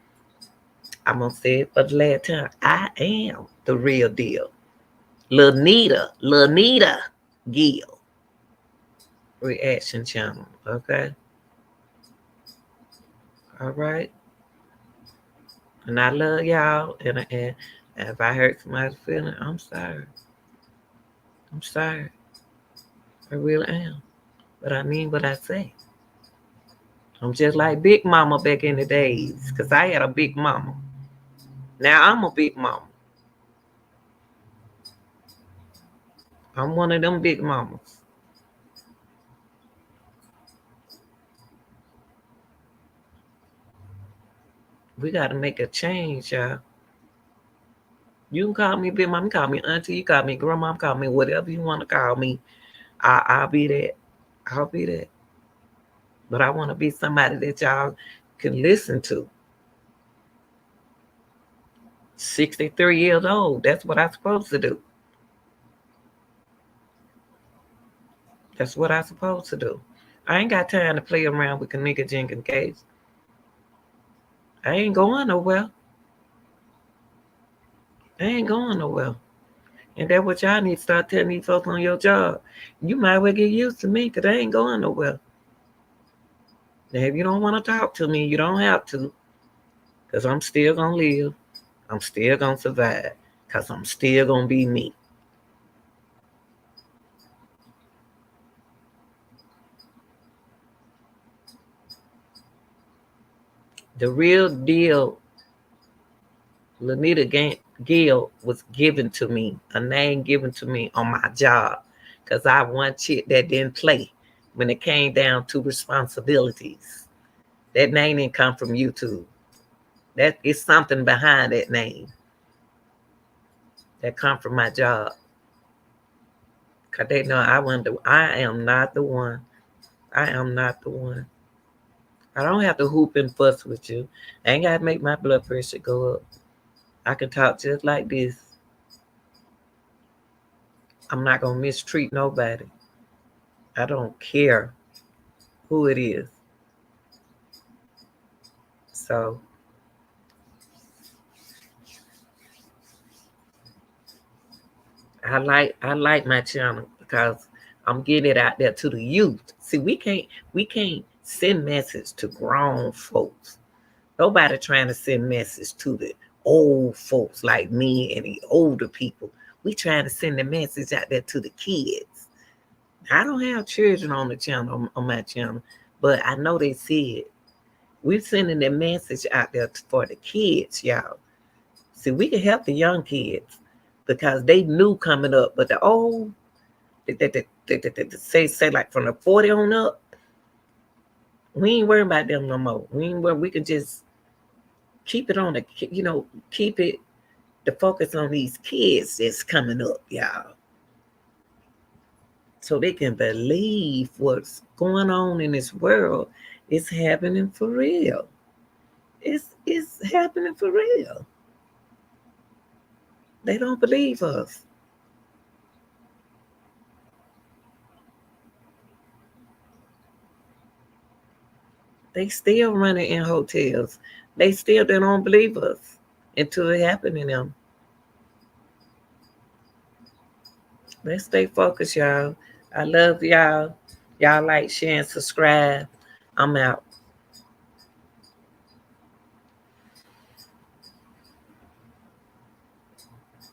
I'm gonna say it for the last time. I am the real deal. Lanita Gill reaction channel. Okay. All right. And I love y'all. And if I hurt somebody's feeling, I'm sorry. I'm sorry. I really am. But I mean what I say. I'm just like Big Mama back in the days. Because I had a big mama. Now I'm a big mama. I'm one of them big mamas. We got to make a change, y'all. You can call me Big Mama, call me Auntie, you call me Grandma, call me whatever you want to call me. I'll be that. I'll be that. But I want to be somebody that y'all can listen to. 63 years old. That's what I'm supposed to do. That's what I'm supposed to do. I ain't got time to play around with Kenneka Jenkins case. I ain't going nowhere. I ain't going nowhere. And that's what y'all need to start telling these folks on your job. You might well get used to me because I ain't going nowhere. Now, if you don't want to talk to me, you don't have to. Because I'm still going to live. I'm still going to survive. Because I'm still going to be me. The real deal, Lanita Gill was given to me, a name given to me on my job. Because I one chick that didn't play when it came down to responsibilities. That name didn't come from YouTube. That is something behind that name that come from my job. Cause they know I am not the one. I am not the one. I don't have to hoop and fuss with you. I ain't gotta make my blood pressure go up. I can talk just like this. I'm not gonna mistreat nobody. I don't care who it is. So I like my channel because I'm getting it out there to the youth. See, we can't send message to grown folks. Nobody trying to send message to the old folks like me and the older people. We trying to send the message out there to the kids. I don't have children on the channel on my channel, but I know they see it. We're sending the message out there for the kids, y'all. See, we can help the young kids because they knew coming up, but the old, say like from the 40 on up, we ain't worrying about them no more. We can just keep it on keep it the focus on these kids that's coming up, y'all. So they can believe what's going on in this world is happening for real. It's happening for real. They don't believe us. They still running in hotels. They don't believe us until it happened to them. Let's stay focused, y'all. I love y'all. Y'all like, share, and subscribe. I'm out.